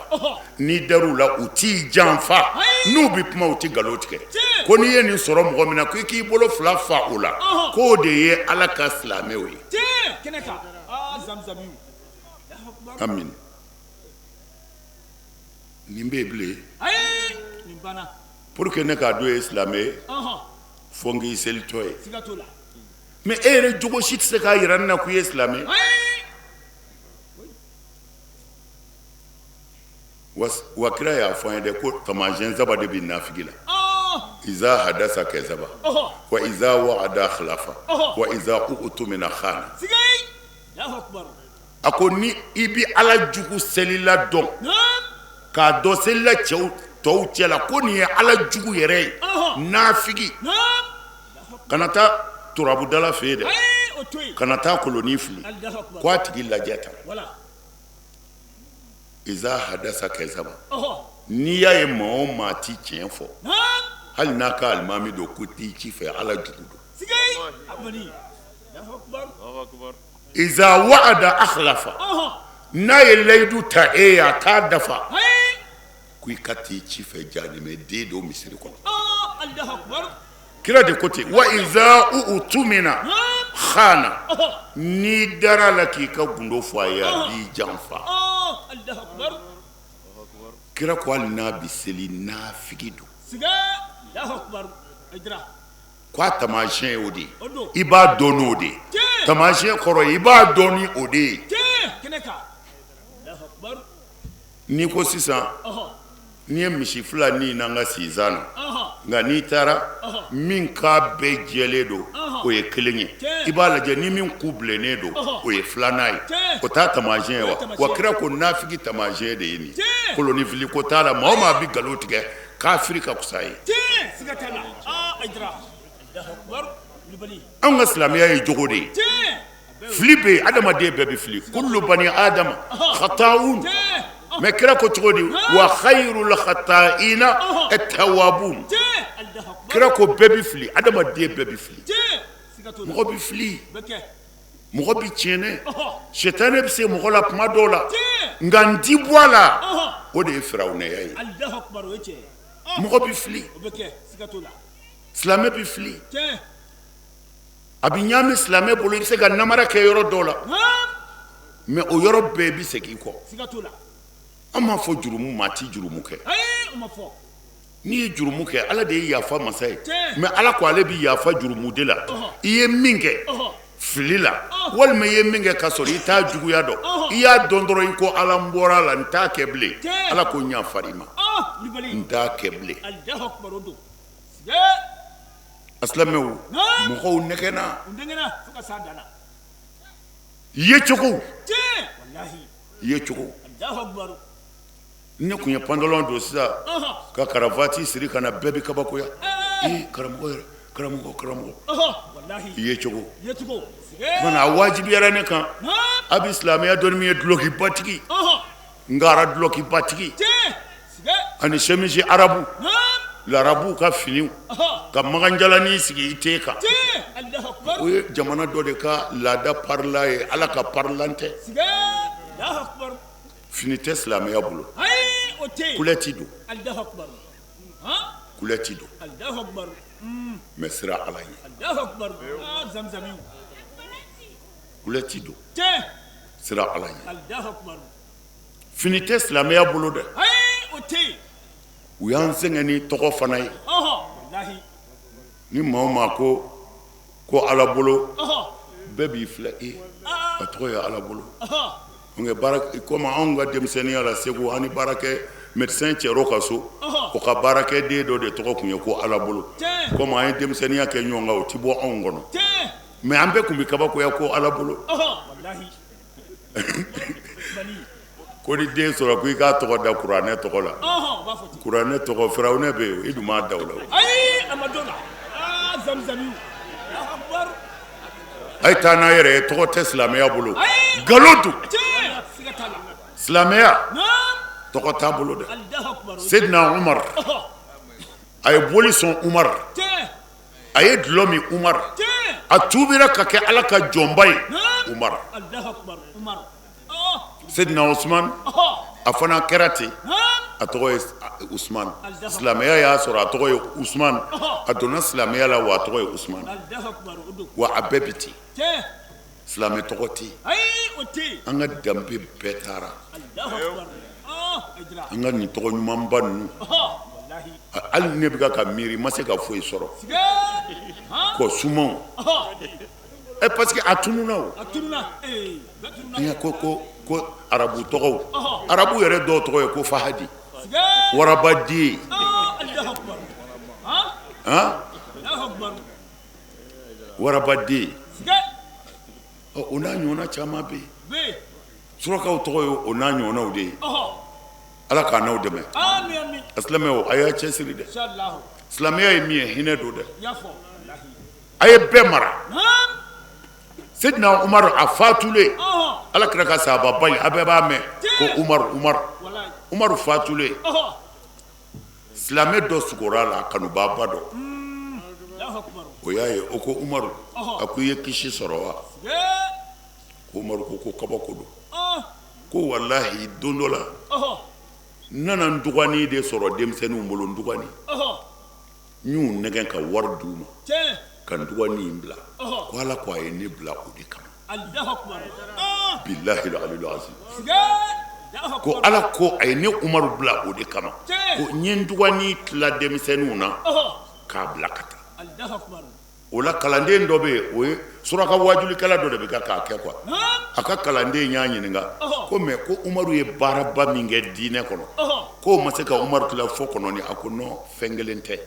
n'i dar'u la u t'i janfa n'u bi kuma u ti nkalon tigɛ ko n'i ye nin sɔrɔ mɔgɔ min na ko i k'i bolo fila fa o la k'o de ye ala ka silamɛw ye Tiɲɛ, kɛnɛ kan. Zamzamiw. Allahu akbar. amin nin bɛ yen bilen Ayi, nin banna. pour que ne k'a dɔn e ye silamɛ ye fo n k'i selitɔ ye Siga t'o la. mais e yɛrɛ jogo si tɛ se k'a yira ne na k'i ye silamɛ ye Ayi. wa kira y'a fɔ an ye dɛ ko taamasiyɛn saba de bɛ nafigi la iza hadasa kɛzaba wa iza wa'ada khilafa wa iza u'tumina khana Sigay. Allahu akbar. a ko ni i bi ala jugu selila dɔn k'a dɔn selila cɛw tɔw cɛla ko nin ye ala jugu yɛrɛ ye nafigi kana taa turabudala fɛ yen dɛ Ayi, o to yen. kana taa koloni fili Allahu akbar. ko a tigi lajɛ tan Wala. iza hadasa kɛzaba n'i y'a ye maa o maa ti tiɲɛ fɔ hali n'a ka alimami don ko t'i ci fɛ ala jugu don Sigay. Abani. Allahu akbar. iza wa'ada akhlafa n'a ye layidu ta e ye a t'a dafa Ayi. ko i ka t'i ci fɛ janimɛ den don misiri kɔnɔ Allahu akbar. kira de ko ten wa iza u'tumina khana n'i dara la k'i ka gundo fɔ a ye a b'i janfa Allahu akbar. kira ko hali n'a bi seli nafigi don Siga. Allahu akbar. Idra. ko a taamasiyɛn ye o de ye O don. i b'a dɔn n'o de ye taamasiyɛn kɔrɔ ye i b'a dɔn ni o de ye Tiɲɛ, kɛnɛ kan. Allahu akbar. n'i ko sisan n'i ye misi fila ni n'an ka sizan na nka n'i taara min k'a bɛɛ jɛlen don o ye kelen ye i b'a lajɛ ni min ku bilennen don o ye filanan ye o t'a taamasiyɛn ye wa kira ko nafigi taamasiyɛn de ye nin koloni fili ko t'a la maa o maa bi nkalon tigɛ kafiri ka fisa ye Tiɲɛ, siga t'a la. Idra. Allahu akbar. Libali. anw ka silamɛya ye jogo de ye Tiɲɛ. fili bɛ yen adamaden bɛɛ bɛ fili kullu bani adama khata'un Tiɲɛ. mais kira ko cogo di wa khayrul khata'ina at-tawwabun Tiɲɛ. Allahu akbar. kira ko bɛɛ bɛ fili adamaden bɛɛ bɛ fili Tiɲɛ. Siga t'o la. mɔgɔ bɛ fili Bɛ kɛ. mɔgɔ bɛ tiɲɛ shetane bɛ se mɔgɔ la kuma dɔw la Tiɲɛ. nka n ti bɔ a la o de ye firawunɛya ye Allahu akbar, o ye tiɲɛ. mɔgɔ bɛ fili O bɛ kɛ. Siga t'o la. silamɛ bɛ fili Tiɲɛ. a bɛ ɲaami silamɛ bolo i bɛ se ka namara kɛ yɔrɔ dɔw la mais o yɔrɔ bɛɛ bɛ segin i kɔ Siga t'o la. an m'a fɔ jurumu maa ti jurumu kɛ Ayi, o ma fɔ. n'i ye jurumu kɛ ala de ye yafa masa ye Tiɲɛ. mais ala ko ale bɛ yafa jurumu de la i ye min kɛ fili la walima i ye min kɛ ka sɔrɔ i t'a juguya dɔn i y'a dɔn dɔrɔn i ko ala n bɔra a la n t'a kɛ bilen Tiɲɛ. ala ko n yafari ma Libali. n t'a kɛ bilen Allahu akbar, o don. Siga. asilamɛw mɔgɔw nɛgɛnna O denkɛna fo ka s'a dan na. ye cogo Tiɲɛ. Wallahi. ye cogo Allahu akbar. ne kun ye pantalon don sisan ka karavati siri ka na bɛɛ bɛ kabakoya karamɔgɔ yɛrɛ karamɔgɔ Wallahi. ye cogo Ye cogo. Siga. mana a wajibiyara ne kan a bɛ silamɛya dɔnni min ye dulokibatigi ngara dulokibatigi Tiɲɛ. Siga. ani chemise arabu l'arabu ka finiw ka maganjalani sigi ite kan Allahu akbar o ye jamana dɔ de ka laada parla ye ala ka parlante Allahu akbar fini tɛ silamɛya bolo ay ote kulɛti don Allahu akbar kulɛti don Allahu akbar mais sira ala ye Allahu akbar zamzami kulɛti don te sira ala ye Allahu akbar fini tɛ silamɛya bolo dɛ ay ote u y'an sɛgɛn ni tɔgɔ fana ye wallahi ni maa o maa ko ala bolo bɛɛ b'i filɛ a tɔgɔ ye ala bolo nka baara komi anw ka denmisɛnniya la segu an ni baarakɛ médecin cɛr'o ka so o ka baarakɛden dɔ de tɔgɔ tun ye ko ala bolo komi an ye denmisɛnniya kɛ ɲɔgɔn kan o ti bɔ anw kɔnɔ mais an bɛɛ tun bɛ kabakoya ko ala bolo wallahi ko ni den sɔrɔ ko i k'a tɔgɔ da kuranɛ tɔgɔ la kuranɛ tɔgɔ firawunɛ bɛ yen i dun m'a da o la ayi amadona zamzami akbar a ye taa n'a yɛrɛ ye tɔgɔ tɛ silamɛya bolo nkalon don silamɛya tɔgɔ t'a bolo dɛ Seydina Umar a ye boli sɔn Umar a ye dulɔ min Umar a tuubira ka kɛ ala ka jɔnba ye Umar Seydina Usman a fana kɛra ten a tɔgɔ ye Usman silamɛya y'a sɔrɔ a tɔgɔ ye Usman a donna silamɛya la wa a tɔgɔ ye Usman wa a bɛɛ bi ten silamɛ tɔgɔ tɛ yen an ka danbe bɛɛ taara an ka nin tɔgɔ ɲumanba ninnu hali ne bɛ ka miiri ma se ka foyi sɔrɔ ko sumanw parce que a tununa o an y'a ko arabu tɔgɔw arabu yɛrɛ dɔw tɔgɔ ye ko Fahadi Warabaden Warabaden o n'a ɲɔgɔnna caman bɛ yen surakaw tɔgɔ ye o n'a ɲɔgɔnnaw de ye ala k'an n'aw dɛmɛ a silamɛw a y'a cɛsiri dɛ silamɛya ye min ye hinɛ don dɛ a ye bɛɛ mara Seydina Umar a fatulen ala kira ka sahababa in a bɛɛ b'a mɛn ko Umaru fatulen silamɛ dɔ sugora la kanubaba dɔ o y'a ye o ko Umaru a ko i ye kisi sɔrɔ wa ko Umaru ko kabako don ko walahi don dɔ la n nana n dɔgɔnin de sɔrɔ denmisɛnninw bolo n dɔgɔnin n y'u nɛgɛn ka wari d'u ma ka n dɔgɔnin in bila ko ala ko a ye ne bila o de kama bilahi alil azim ko ala ko a ye ne Umaru bila o de kama ko n ye n dɔgɔnin tila denmisɛnninw na k'a bila ka taa o la kalanden dɔ bɛ yen o ye suraka wajulikɛla dɔ de bɛ k'a kɛ quoi a ka kalanden y'a ɲininka ko mais ko Umaru ye baaraba min kɛ diinɛ kɔnɔ k'o ma se ka Umaru tila fɔ kɔnɔni a ko non fɛn kelen tɛ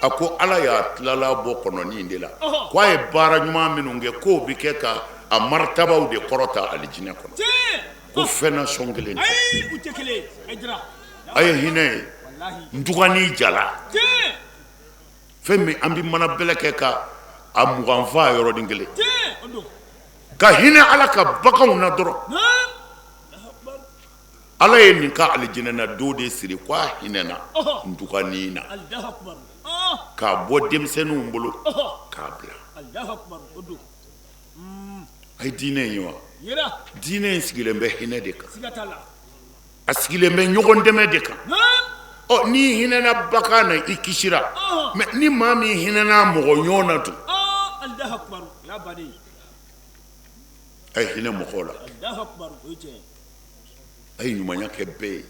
a ko ala y'a tilala bɔ kɔnɔni de la ko a ye baara ɲuman minnu kɛ k'o bɛ kɛ ka a martabaw de kɔrɔta alijinɛ kɔnɔ ko fɛn nasɔn kelen tɛ a ye hinɛ ye n dɔgɔnin jala fɛn min an bɛ mana bɛlɛ kɛ ka a mugan fa yɔrɔnin kelen ka hinɛ ala ka baganw na dɔrɔn ala ye nin ka alijinɛ na do de siri ko a hinɛna n dɔgɔnin na k'a bɔ denmisɛnninw bolo k'a bila a ye diinɛ in ye wa diinɛ in sigilen bɛ hinɛ de kan a sigilen bɛ ɲɔgɔn dɛmɛ de kan n'i hinɛna bagan na i kisira mais ni maa min hinɛna mɔgɔ ɲɔgɔn na tun a ye hinɛ mɔgɔw la a ye ɲumanya kɛ bɛɛ ye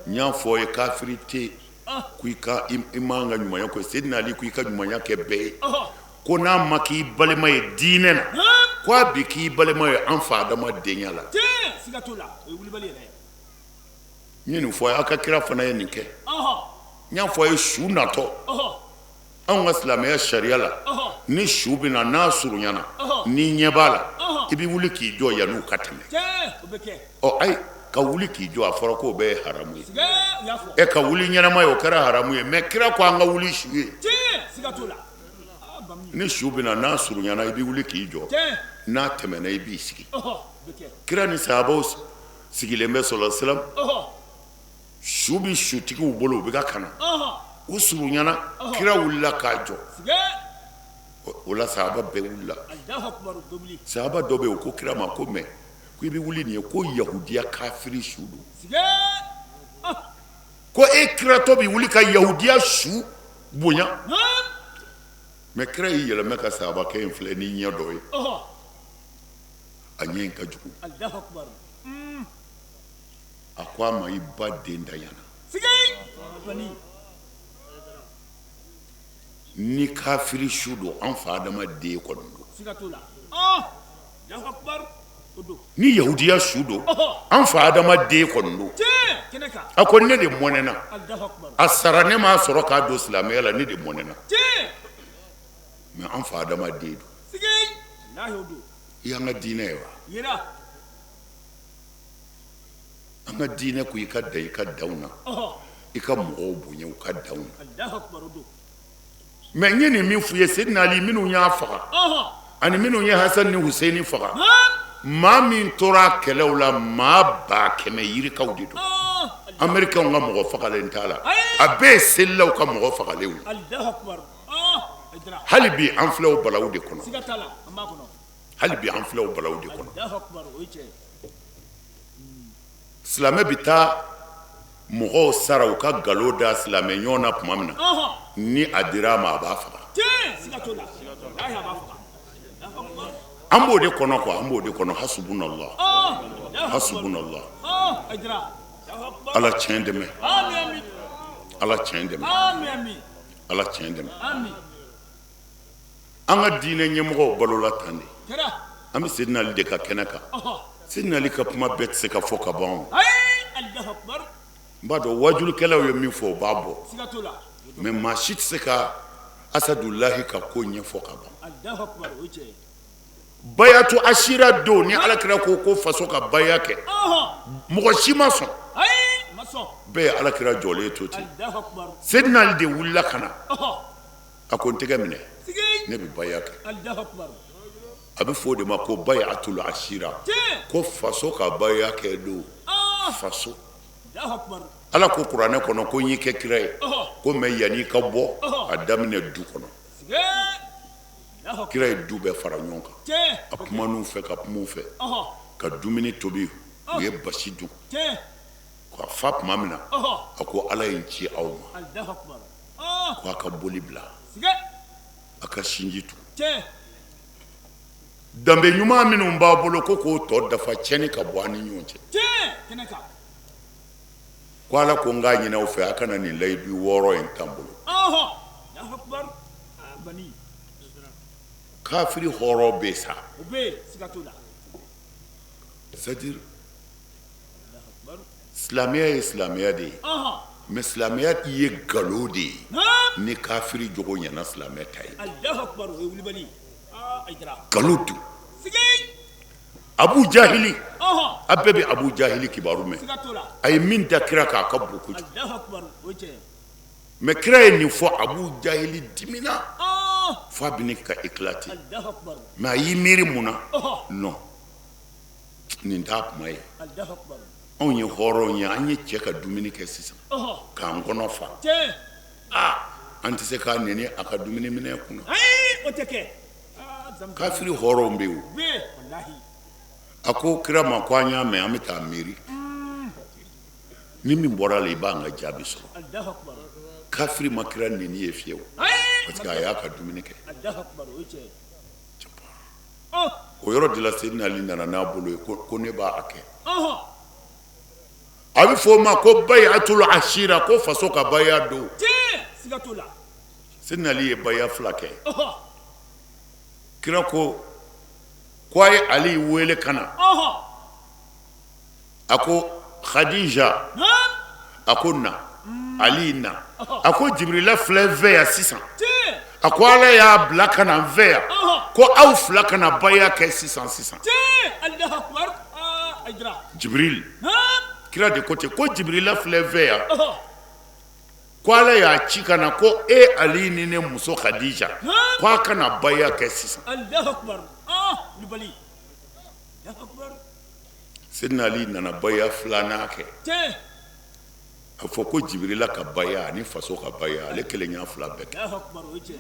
n y'a fɔ ye kafiri tɛ ko i man ka ɲumanya kɛ Seydina Ali ko i ka ɲumanya kɛ bɛɛ ye ko n'a ma k'i balima ye diinɛ na ko a bi k'i balima ye an fa adamadenya la n ye nin fɔ aw ka kira fana ye nin kɛ n y'a fɔ a ye su natɔ anw ka silamɛya sariya la ni su bɛ na n'a surunyana n'i ɲɛ b'a la i bɛ wuli k'i jɔ yan'u ka tɛmɛ ayi ka wuli k'i jɔ a fɔra k'o bɛɛ ye haramu ye ka wuli ɲɛnama ye o kɛra haramu ye mais kira ko an ka wuli su ye ni su bɛ na n'a surunyana i bɛ wuli k'i jɔ n'a tɛmɛna i b'i sigi kira ni sahabaw sigilen bɛ sallallahu alaihi wasallam su bi sutigiw bolo u bɛ ka kana u surunyana kira wulila k'a jɔ o la sahaba bɛɛ wulila sahaba dɔ bɛ yen o ko kira ma ko mɛ ko i bɛ wuli nin ye ko yahudiya kafiri su don ko e kiratɔ bi wuli ka yahudiya su bonya mɛ kira y'i yɛlɛmɛ ka sahabakɛ in filɛ ni ɲɛ dɔ ye a ɲɛ in ka jugu a ko a ma i ba den da yana ni kafiri su don an fa adamaden kɔni don ni yahudiya su don an fa adamaden kɔni don a ko ne de mɔnɛna a sara ne m'a sɔrɔ k'a don silamɛya la ne de mɔnɛna mɛ an fa adamaden don i y'an ka diinɛ ye wa an ka diinɛ ko i ka da i ka daw na i ka mɔgɔw bonya u ka daw na mɛ n ye nin min f'u ye Seydina Ali minnu y'a faga ani minnu ye Hasan ni Huseini faga maa min tora kɛlɛw la maa 100 yirikaw de don Américains ka mɔgɔ fagalen t'a la a bɛɛ ye selilaw ka mɔgɔ fagalenw ye hali bi an filɛ o balawu de kɔnɔ hali bi an filɛ o balawu de kɔnɔ silamɛ bɛ taa mɔgɔw sara u ka galo da silamɛ ɲɔgɔn na tuma min na ni a dira a ma a b'a faga an b'o de kɔnɔ quoi an b'o de kɔnɔ hasubunallah hasubunallah ala tiɲɛ dɛmɛ ala tiɲɛ dɛmɛ ala tiɲɛ dɛmɛ an ka diinɛ ɲɛmɔgɔw balola tan de an bɛ Seydina Ali de ka kɛnɛ kan Seydina Ali ka kuma bɛɛ tɛ se ka fɔ ka ban n b'a dɔn wajulikɛlaw ye min fɔ o b'a bɔ mɛ maa si tɛ se ka Asadulahi ka ko ɲɛfɔ ka ban bayatu ashira don ni alakira ko faso ka baya kɛ mɔgɔ si ma sɔn bɛɛ ye alakira jɔlen to ten Seydina Ali de wulila ka na a ko n tɛgɛ minɛ ne bɛ baya kɛ a bɛ fɔ o de ma ko bayatul ashira ko faso ka baya kɛ don faso ala ko kuranɛ kɔnɔ ko n y'i kɛ kira ye ko mɛ yanni i ka bɔ a daminɛ du kɔnɔ kira ye du bɛɛ fara ɲɔgɔn kan a kuman'u fɛ ka kuma u fɛ ka dumuni tobi u ye basi dun k'a fa tuma min na a ko ala ye n ci aw ma ko a ka boli bila a ka sinji tun danbe ɲuman minnu b'a bolo ko k'o tɔ dafa tiɲɛni ka bɔ an ni ɲɔgɔn cɛ ko ala ko n k'a ɲini aw fɛ a kana nin layidu 6 in t'an bolo kafiri hɔrɔn bɛ sa c'est-à-dire silamɛya ye silamɛya de ye mɛ silamɛya ye nkalon de ye ni kafiri jogo ɲɛna silamɛ ta ye nkalon don Abu Jahili a bɛɛ bɛ Abu Jahili kibaru mɛn a ye min da kira k'a ka bon kojugu mɛ kira ye nin fɔ Abu Jahili dimina fo a bɛ ne ka éclater mɛ a y'i miiri mun na non nin t'a kuma ye anw ye hɔrɔnw ye an ye cɛ ka dumuni kɛ sisan k'an kɔnɔ fa an tɛ se k'a nɛni a ka dumuni minɛ kunna kafiri hɔrɔnw bɛ yen o a ko kira ma ko an y'a mɛn an bɛ taa miiri ni min bɔra la i b'an ka jaabi sɔrɔ kafiri ma kira nɛni ye fiyewu parce que a y'a ka dumuni kɛ o yɔrɔ de la Seydina Ali nana n'a bolo ye ko ne b'a kɛ a bɛ fɔ o ma ko bayatul ashira ko faso ka baya don Seydina Ali ye baya 2 kɛ kira ko a ye Ali wele ka na a ko Khadija a ko na Ali na a ko Jibrila filɛ n fɛ yan sisan a ko ala y'a bila ka na n fɛ yan ko aw 2 kana baya kɛ sisan Jibril kira de ko ten ko Jibrila filɛ n fɛ yan ko ala y'a ci ka na ko Ali ni ne muso Khadija ko a kana baya kɛ sisan Seydina Ali nana baya 2nan kɛ a fɔ ko Jibirila ka baya ani faso ka baya ale kelen y'a fila bɛɛ kɛ Allahu akbar o cɛ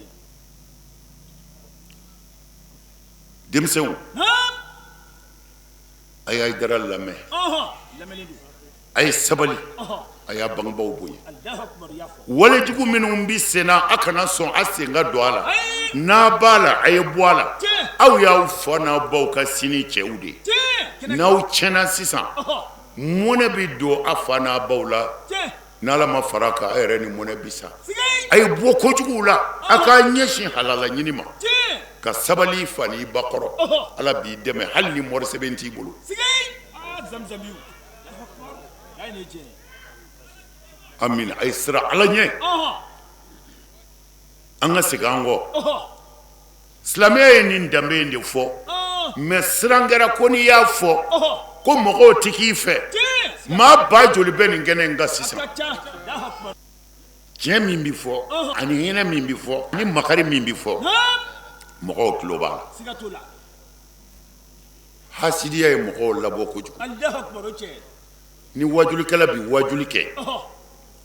denmisɛnw a y'a Haidara lamɛn lamɛnni don a ye sabali a y'a bangebaaw bonya Allahu akbar y'a fɔ walejugu minnu bi senna a kana sɔn a sen ka don a la n'a b'a la a ye bɔ a la aw y'aw fa n'a baw ka sini cɛw de n'aw tiɲɛna sisan mɔnɛ bi don a fa n'a baw la n'Ala ma fara kan a yɛrɛ ni mɔnɛ bi sa a ye bɔ kojuguw la a k'a ɲɛsin halala ɲini ma ka sabali fa n'i ba kɔrɔ Ala b'i dɛmɛ hali ni mɔri sɛbɛn t'i bolo zamzamiw a ye nin cɛ amina a ye sira Ala ɲɛ an ka segin an kɔ silamɛya ye nin danbe in de fɔ mais siran kɛra ko n'i y'a fɔ ko mɔgɔw tɛ k'i fɛ maa ba joli bɛ nin kɛnɛ in kan sisan tiɲɛ min bi fɔ ani hinɛ min bi fɔ ani makari min bi fɔ mɔgɔw tulo b'a la siga t'o la hasidiya ye mɔgɔw labɔ kojugu Allahu akbar o cɛ ni wajulikɛla bi wajuli kɛ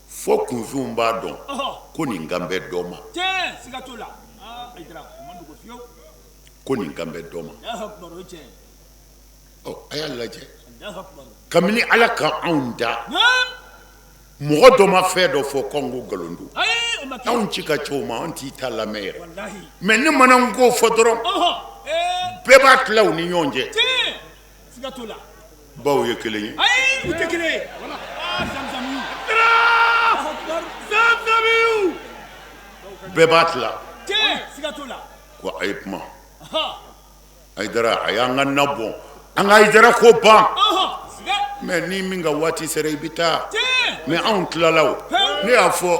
fo kunfinw b'a dɔn ko nin kan bɛ dɔ ma siga t'o la Haidara o man dogo fiyewu ko nin kan bɛ dɔ ma Allahu akbar o cɛ a y'a lajɛ Allahu akbar kabini Ala ka anw da mɔgɔ dɔ ma fɛn dɔ fɔ k'anw ko nkalon don anw ci ka ca o ma anw t'i ta lamɛn yɛrɛ mais ne mana n k'o fɔ dɔrɔn bɛɛ b'a tila u ni ɲɔgɔn cɛ siga t'o la baw ye kelen ye u tɛ kelen ye zamzamiw bɛɛ b'a tila siga t'o la ko a ye kuma Haidara a y'an ka na bɔn an ka Haidara ko ban mais ni min ka waati sera i bɛ taa mais anw tilala o ne y'a fɔ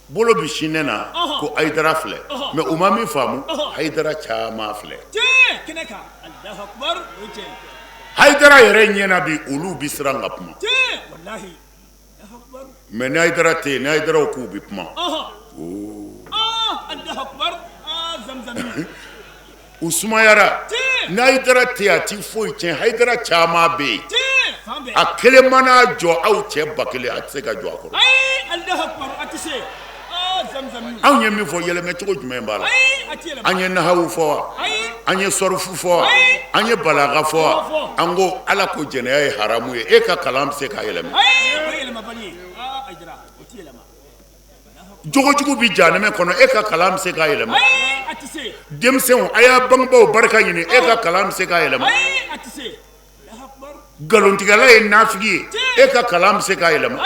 bolo bi sin ne na ko Haidara filɛ mais u ma min faamu Haidara caman filɛ kɛnɛ kan Allahu akbar o cɛ Haidara yɛrɛ ɲɛna bi olu bi siran ka kuma wallahi Allahu akbar mais ni Haidara tɛ yen ni Haidara k'u bi kuma Allahu akbar zamzamiw u sumayara ni Haidara tɛ yen a ti foyi tiɲɛ Haidara caman bɛ yen a kelen mana jɔ aw cɛ ba kelen a tɛ se ka jɔ a kɔrɔ Allahu akbar a tɛ se zamzamiw anw ye min fɔ yɛlɛmɛ cogo jumɛn b'a la an ye nahawu fɔ wa an ye sɔrifu fɔ wa an ye balaga fɔ wa an ko Ala ko jɛnɛya ye haramu ye e ka kalan bɛ se k'a yɛlɛmɛ jogojugu bi jahanɛmɛ kɔnɔ e ka kalan bɛ se k'a yɛlɛmɛ denmisɛnw a y'a bangebaaw barika ɲini e ka kalan bɛ se k'a yɛlɛmɛ nkalontigɛla ye nafigi ye e ka kalan bɛ se k'a yɛlɛmɛ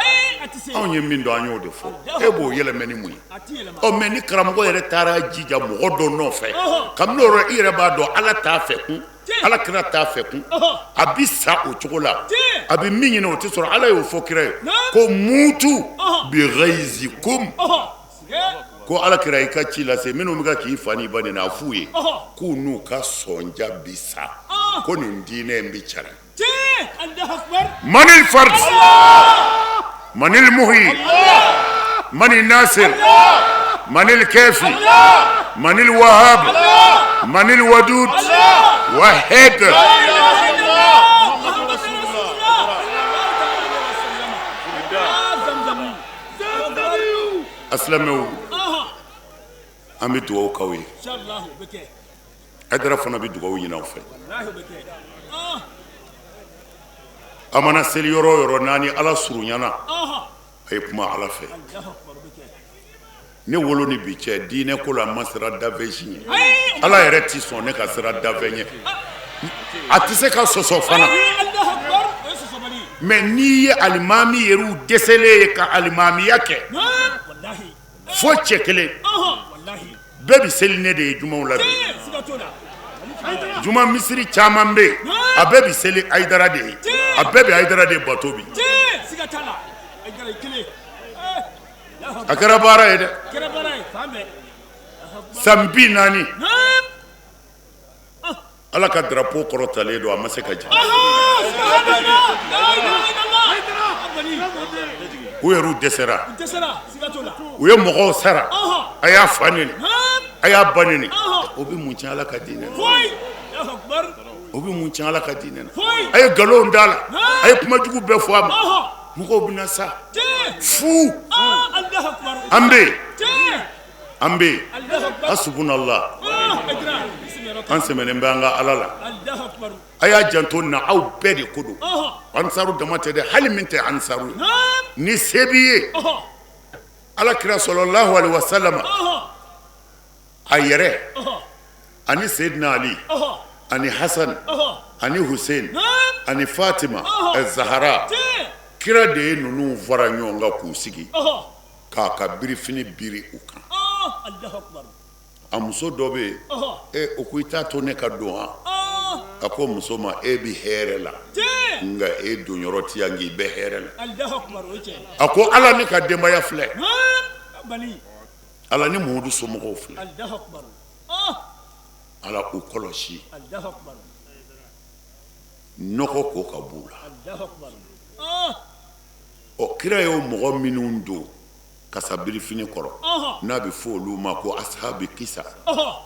anw ye min dɔn an y'o de fɔ e b'o yɛlɛmɛ ni mun ye mais ni karamɔgɔ yɛrɛ taara jija mɔgɔ dɔ nɔfɛ kabini o yɔrɔ i yɛrɛ b'a dɔn Ala t'a fɛ kun Ala kira t'a fɛ kun a bi sa o cogo la a bi min ɲini o tɛ sɔrɔ Ala y'o fɔ kira ye ko mutu bi ghayzikum ko Ala kira i ka ci lase minnu bɛ ka k'i fa n'i ba nɛni a f'u ye k'u n'u ka sɔnja bi sa ko nin diinɛ in bi cari من الفرد من المحيي من الناصر من الكافي من الوهاب من الودود وحد أسلموا أمي دعوة كوي أدرى فنا بدعوة ينافع amana seli yɔrɔ yɔrɔ nani Ala surunyana a ye kuma Ala fɛ ne wolo ni bi cɛ diinɛ ko la ma sira dafɛ si ye Ala yɛrɛ ti sɔn ne ka sira dafɛ ɲɛ a tɛ se ka sɔsɔ fana mais n'i ye alimami yɛrɛw dɛsɛlen ye ka alimamiya kɛ fo cɛ kelen bɛɛ bi seli ne de ye jumaw la bi juma misiri caman bɛ yen a bɛɛ bi seli Haidara de ye a bɛɛ bi Haidara de bato bi a kɛra baara ye dɛ san 40 Ala ka drapeau kɔrɔtalen don a ma se ka jigin u yɛrɛw dɛsɛra u ye mɔgɔw sara a y'a fa nɛni a y'a ba nɛni o bɛ mun tiɲɛ Ala ka diinɛ na o bɛ mun tiɲɛ Ala ka diinɛ na a ye nkalon da la a ye kuma jugu bɛɛ fɔ a ma mɔgɔw bɛna sa tiɲɛ fu Allahu akbar an bɛ yen tiɲɛ an bɛ yen Allahu akbar hasbunallah Aïdara bismillah an sɛmɛnen bɛ an ka ala la Allahu akbar a y'a janto na aw bɛɛ de ko don aha ansaru dama tɛ dɛ hali min tɛ ansaru ye naam ni se b'i ye aha ala kira sallallahu alaihi wasallam aha a yɛrɛ aha ani sayidina ali aha ani hasan aha ani hussein naam ani fatima Aha. zahara tiɲɛ kira de ye ninnu fara ɲɔgɔn kan k'u sigi aha k'a ka birifini biri u kan Allahu akbar a muso dɔ bɛ yen aha o ko i t'a to ne ka don wa ah a ko muso ma e bɛ hɛrɛ la tiɲɛ nka e don yɔrɔ ti yan nk'i bɛ hɛrɛ la Allahu akbar o tiɲɛ a ko ala ne ka denbaya filɛ naam bani ala ni muhamudu somɔgɔw filɛ Allahu akbar ala u kɔlɔsi Allahu akbar nɔgɔ ko ka b'u la Allahu akbar ɔ kira y'o mɔgɔ minnu don kasa birifini kɔrɔ aha n'a bɛ fɔ olu ma ko asahabi kisa aha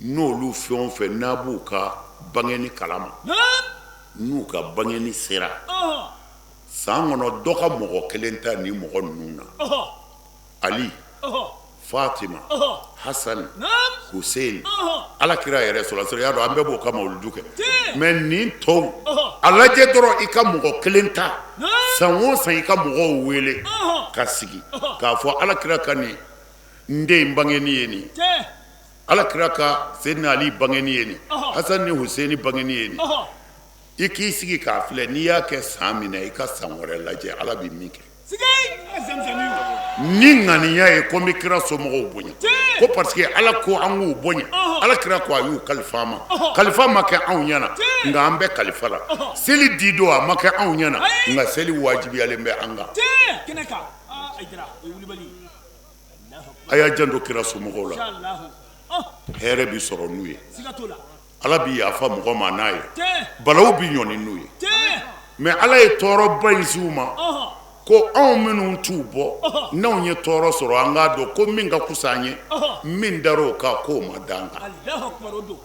n'olu fɛn o fɛn n'a b'u ka bangeni kalama naam n'u ka bangeni sera aha san kɔnɔ dɔ ka mɔgɔ kelen ta ni mɔgɔ ninnu na aha ali aha fatima aha hasan naam hussein aha ala kira yɛrɛ sɔrɔ y'a dɔn an bɛɛ b'o ka mawuludu kɛ tiɲɛ mɛ nin tɔw aha a lajɛ dɔrɔn i ka mɔgɔ kelen ta naam san o san i ka mɔgɔw wele aha ka sigi k'a fɔ ala kira ka nin n den bangeni ye nin tiɲɛ ala kira ka seyidina ali bangeni ye nin hasan ni huseini bangeni ye nin aha i k'i sigi k'a filɛ n'i y'a kɛ san min na i ka san wɛrɛ lajɛ ala bɛ min kɛ sigay zamzami ni ŋaniya ye ko n bɛ kira somɔgɔw bonya tiɲɛ ko parce que ala ko an k'u bonya ala kira ko a y'u kalifa an ma kalifa ma kɛ anw ɲɛna nka an bɛ kalifa la seli di don a ma kɛ anw ɲɛna nka seli wajibiyalen bɛ an kan tiɲɛ kɛnɛ kan Aïdara o ye wulibali Allahu akbar a y'a janto kira somɔgɔw la inshallah hɛrɛ bi sɔrɔ n'u ye siga t'o la ala bi yafa mɔgɔ ma n'a ye tiɲɛ balawu bi ɲɔ ni n'u ye tiɲɛ mɛ ala ye tɔɔrɔba in s'u ma aha ko anw minnu t'u bɔ n'anw ye tɔɔrɔ sɔrɔ an k'a dɔn ko min ka kusa an ye min dar'o kan k'o ma d'an kan Allahu akbar o don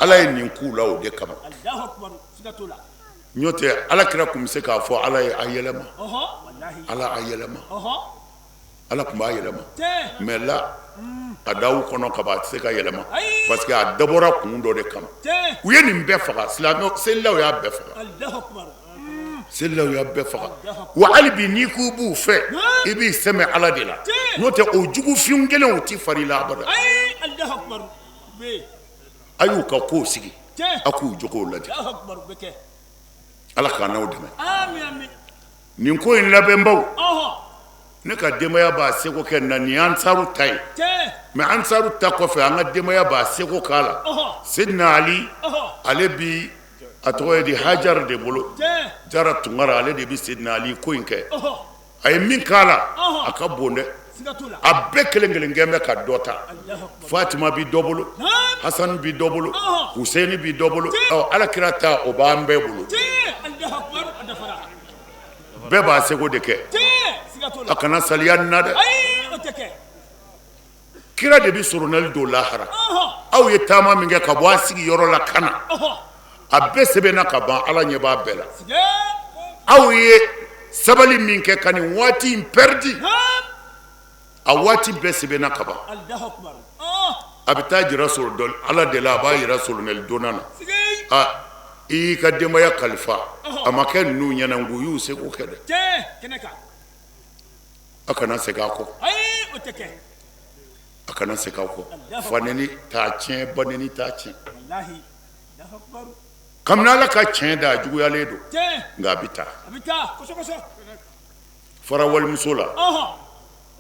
ala ye nin k'u la o de kama Allahu akbar siga t'o la n'o tɛ ala kira tun bɛ se k'a fɔ ala ye a yɛlɛma wallahi ala a yɛlɛma aha ala tun b'a yɛlɛma tiɲɛ mɛ la a daw kɔnɔ ka ban a tɛ se ka yɛlɛma Ayi. parce que a dabɔra kun dɔ de kama tiɲɛ u ye nin bɛɛ faga silamɛw selilaw y'a bɛɛ faga Allahu akbar selilaw y'a bɛɛ faga wa hali bi n'i k'u b'u fɛ i b'i sɛmɛ ala de la n'o tɛ o jugufin kelen o ti fari la abada ayi Allahu akbar be a y'u ka kow sigi tiɲɛ a k'u jogow lajɛ Allahu akbar bɛ kɛ ala k'an n'aw dɛmɛ amin amin nin ko in labɛnbaw aha ne ka denbaya b'a seko kɛ na nin ansaru ta ye tiɲɛ mɛ ansaru ta kɔfɛ an ka denbaya b'a seko k'a la aha sedina ali aha ale bi a tɔgɔ ye di hajar de bolo tiɲɛ jara tunkara ale de bi sedina ali ko in kɛ aha a ye min k'a la a ka bon dɛ siga t'o la a bɛɛ kelen kelen kɛ bɛ ka dɔ ta Allahu akbar fatima bi dɔ bolo naam hasan bi dɔ bolo Ɔhɔ. huseini bi dɔ bolo ala kira ta o b'an bɛɛ bolo tiɲɛ Allahu akbar a dafara bɛɛ b'a seko de kɛ tiɲɛ siga t'o a la kana saliya nin na dɛ ayi o tɛ kɛ kira de bi soronali don lahara aha aw ye taama min kɛ ka bɔ a sigiyɔrɔ la ka na aha a bɛɛ sɛbɛnna ka ban ala ɲɛ b'a bɛɛ la siga aw ye sabali min kɛ ka nin waati in pɛridi naam a waati bɛɛ sɛbɛnna ka ban Allahu akbar a bɛ taa jira sɔrɔ dɔ ala de la a b'a yira soronali donna na siga i y'i ka denbaya kalifa a ma kɛ ninnu ɲɛna nko y'u seko kɛ dɛ tiɲɛ kɛnɛ kan a kana segin a kɔ ayi o tɛ kɛ a kana segin a kɔ fanɛni t'a tiɲɛ banɛni t'a tiɲɛ wallahi Allahu akbar kabini ala ka tiɲɛ da a juguyalen don tiɲɛ nka a bɛ taa a bɛ taa kosɛbɛ fara walimuso la aha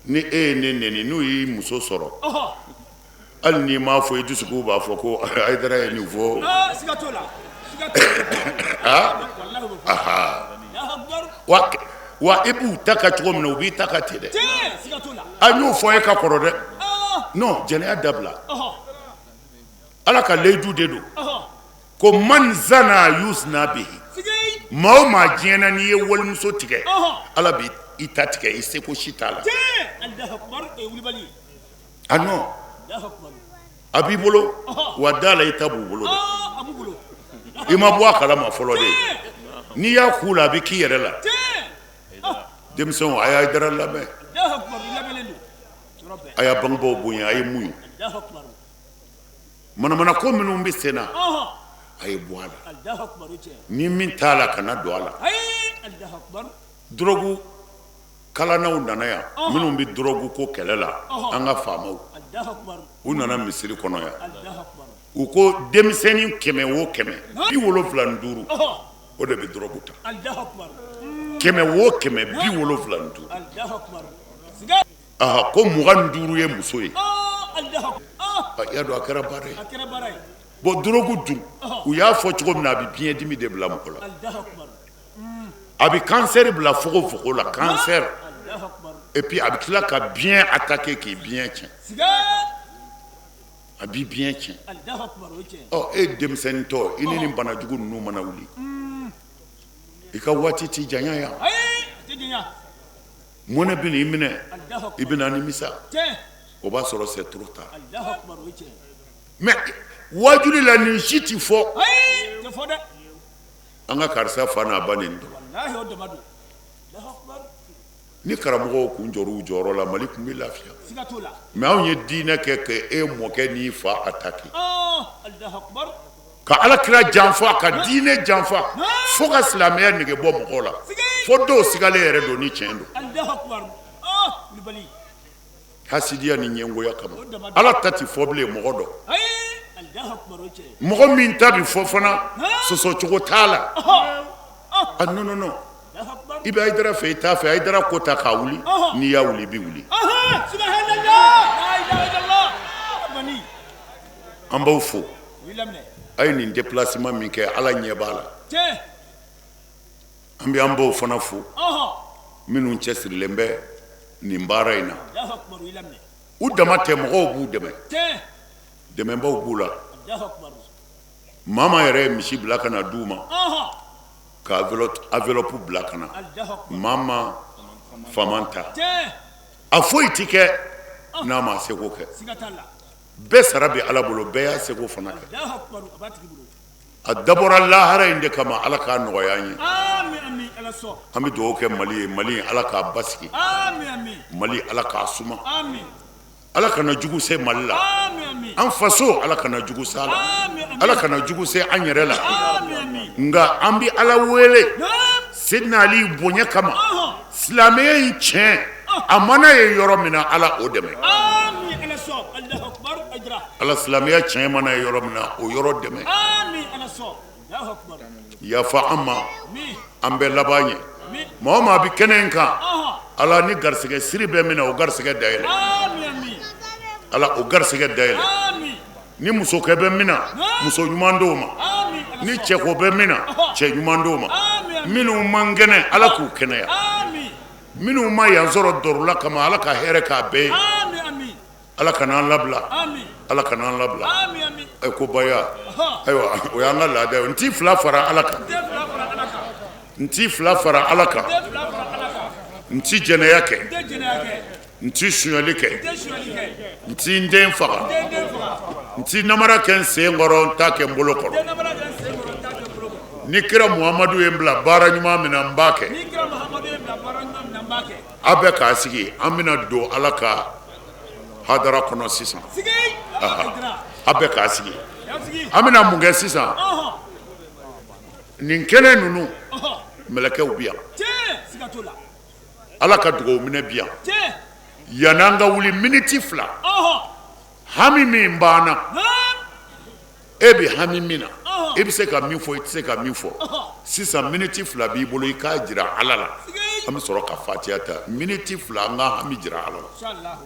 ni e ye ne neni n'u y'i muso sɔrɔ aha hali n'i m'a fɔ i dusukun b'a fɔ ko ayidara ye nin fɔ siga t'o la siga t'o la wallahi o bɛ fɔ Allahu akbar wa i b'u ta ka cogo min na u b'i ta ka ten dɛ tiɲɛ siga t'o la a y'o fɔ e ka kɔrɔ dɛ aha non jɛnɛya dabila aha ala ka leyidu de don aha ko man zana yusna bihi siga maa o maa diɲɛna n'i ye walimuso tigɛ aha ala b'i i ta tigɛ i seko si t'a la tiɲɛ Allahu akbar o ye wulibali a non Allahu akbar a b'i bolo wa da la i ta b'u bolo dɛ a b'u bolo i ma bɔ a kalama fɔlɔ de tiɲɛ n'i y'a k'u la a bɛ k'i yɛrɛ la denmisɛnw a y'a dara lamɛn a y'a bangebaaw bonya a ye muɲu manamana ko minnu bɛ sen na a ye bɔ a la ni min t'a la kana don a la dɔrɔgu kalanaw nana yan minnu bɛ dɔrɔgu ko kɛlɛ la an ka faamaw u nana misiri kɔnɔ yan u ko denmisɛnnin 100 o 100 75 o de bɛ dɔrɔgu ta 100 o 100 75 aha ko 25 ye muso ye ya dɔn a kɛra baara ye bon dɔrɔgu dun u y'a fɔ cogo min na a bɛ biɲɛ dimi de bila mɔgɔ la a bɛ kansɛri bila fogofogo la kansɛri et puis a bɛ tila ka biɲɛ attaquer k'i biɲɛ tiɲɛ a b'i biɲɛ tiɲɛ e denmisɛnnin tɔ i ni nin bana jugu ninnu mana wuli i ka waati t'i janya yan mɔnɛ bɛ n'i minɛ i bɛ na nimisa o b'a sɔrɔ c'est trop tard mais wajuli la nin si tɛ fɔ an ka karisa fa n'a ba nin dɔn ni karamɔgɔw kun jɔr'u jɔyɔrɔ la Mali kun bɛ lafiya mais anw ye diinɛ kɛ ka e mɔkɛ n'i fa attaquer ka Alakira janfa ka diinɛ janfa fo ka silamɛya nege bɔ mɔgɔw la fo dɔw sigalen yɛrɛ don ni tiɲɛ don hasidiya ni ɲɛngoya kama Ala ta tɛ fɔ bilen mɔgɔ dɔ mɔgɔ min ta bɛ fɔ fana sɔsɔcogo t'a la ah non i bɛ Hayidara fɛ i t'a fɛ Hayidara ko ta k'a wuli n'i y'a wuli i bɛ wuli an b'aw fo a ye nin déplacement min kɛ Ala ɲɛ b'a la an bɛ an b'aw fana fo minnu cɛsirilen bɛ nin baara in na u dama tɛ mɔgɔw b'u dɛmɛ dɛmɛbaw b'u la mama yɛrɛ ye misi bila ka na d'u ma ka enveloppe bila ka na mama famanta a foyi tɛ kɛ n'a ma seko kɛ bɛɛ sara bɛ Ala bolo bɛɛ y'a seko fana kɛ a dabɔra lahara in de kama Ala k'a nɔgɔya an ye an bɛ dugawu kɛ Mali ye Mali Ala k'a basigi Mali Ala k'a suma Ala kana jugu se Mali la an faso Ala kana jugu se a la Ala kana jugu se an yɛrɛ la nka an bɛ Ala wele Seydina Ali bonya kama silamɛya in tiɲɛ a mana ye yɔrɔ min na Ala o dɛmɛ Ala silamɛya tiɲɛ mana ye yɔrɔ min na o yɔrɔ dɛmɛ yafa an ma an bɛ laban ye maa o maa bɛ kɛnɛ in kan Ala ni garisɛgɛ siri bɛ min na o garisɛgɛ dayɛlɛ Ala o garisɛgɛ dayɛlɛ ni musokɛ bɛ min na muso ɲuman d'o ma ni cɛko bɛ min na cɛ ɲuman d'o ma minnu man kɛnɛ Ala k'u kɛnɛya minnu ma yan sɔrɔ dɔrɔla kama Ala ka hɛrɛ k'a bɛɛ ye Ala kan'an labila Ala kan'an labila ko baya ayiwa o y'an ka laada ye n t'i fila fara Ala kan n t'i fila fara Ala kan n t'i jɛnɛya kɛ n t'i suɲɛli kɛ n t'i n den faga n t'i namara kɛ n sen kɔrɔ n t'a kɛ n bolo kɔrɔ ni kira Muhamadu ye n bila baara ɲuman min na n b'a kɛ a bɛ k'a sigi an bɛna don Ala ka hadara kɔnɔ sisan a bɛ k'a sigi an bɛna mun kɛ sisan nin kɛnɛ ninnu mɛlɛkɛw bi yan Ala ka dugawu minɛ bi yan yan'an ka wuli miniti 2 hami min banna e bɛ hami min na e bɛ se ka min fɔ i tɛ se ka min fɔ sisan miniti 2 b'i bolo i k'a jira Ala la an bɛ sɔrɔ ka Fatiha ta miniti 2 an ka hami jira Ala la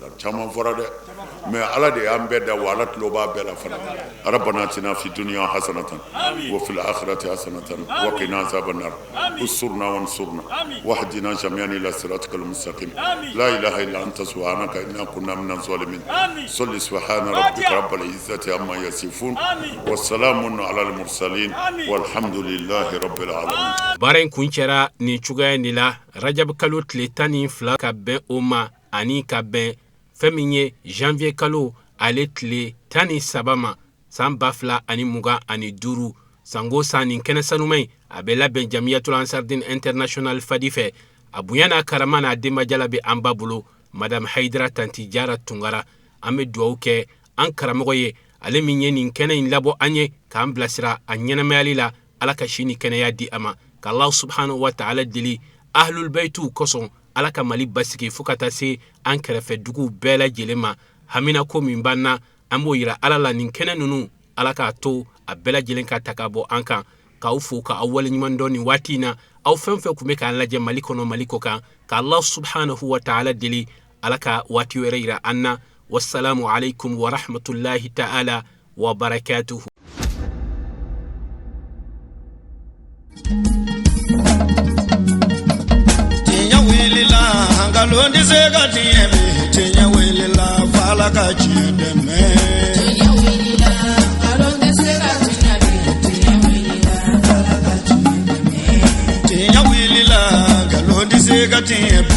wasallam caman fɔra dɛ mais ala de y'an bɛɛ da wa ala tulo b'a bɛɛ la fana rabbana atina fi dunya hasanatan wa fil akhirati hasanatan wa qina azaban nar usurna wansurna wahdina jami'an ila siratikal mustaqim la ilaha illa anta subhanaka inna kunna minaz zalimin salli subhana rabbika rabbil izzati amma yasifun wassalamun ala al mursalin walhamdulillahi rabbil alamin. Baara in kun cɛra nin cogoya in de la Rajab kalo tile 12 ka bɛn o ma ani ka bɛn fɛn min ye janvier kalo ale tile 13 ma san 2025 sango san nin kɛnɛ sanuman a bɛ labɛn Jamiyatul Ansardine International fadi fɛ a bonya n'a karama n'a denbajala bɛ an ba bolo Madame Haidara Tanti Jara Tunkara an bɛ dugawu kɛ an karamɔgɔ ye ale min ye nin kɛnɛ in labɔ an ye k'an bilasira a ɲɛnamayali la ala ka si ni kɛnɛya di a ma ka Allah subhanahu wa ta'ala deli ahlul baytu kosɔn ala ka Mali basigi fo ka taa se an kɛrɛfɛ dugu bɛɛ lajɛlen ma hamina ko min b'an na an b'o yira ala la nin kɛnɛ ninnu ala k'a to a bɛɛ lajɛlen ka ta ka bɔ an kan k'aw fo k'aw waleɲuman dɔn nin waati in na aw fɛn fɛn kun bɛ k'an lajɛ Mali kɔnɔ Mali kɔ kan ka Allah subhanahu wa ta'ala deli ala ka waati wɛrɛ yira an na wassalamu alaikum wa rahmatullahi ta'ala wa barakatuhu. Londi sega tieme tinya welila fala ka chideme tinya welila londi sega tinya welila fala ka chideme tinya welila londi sega tieme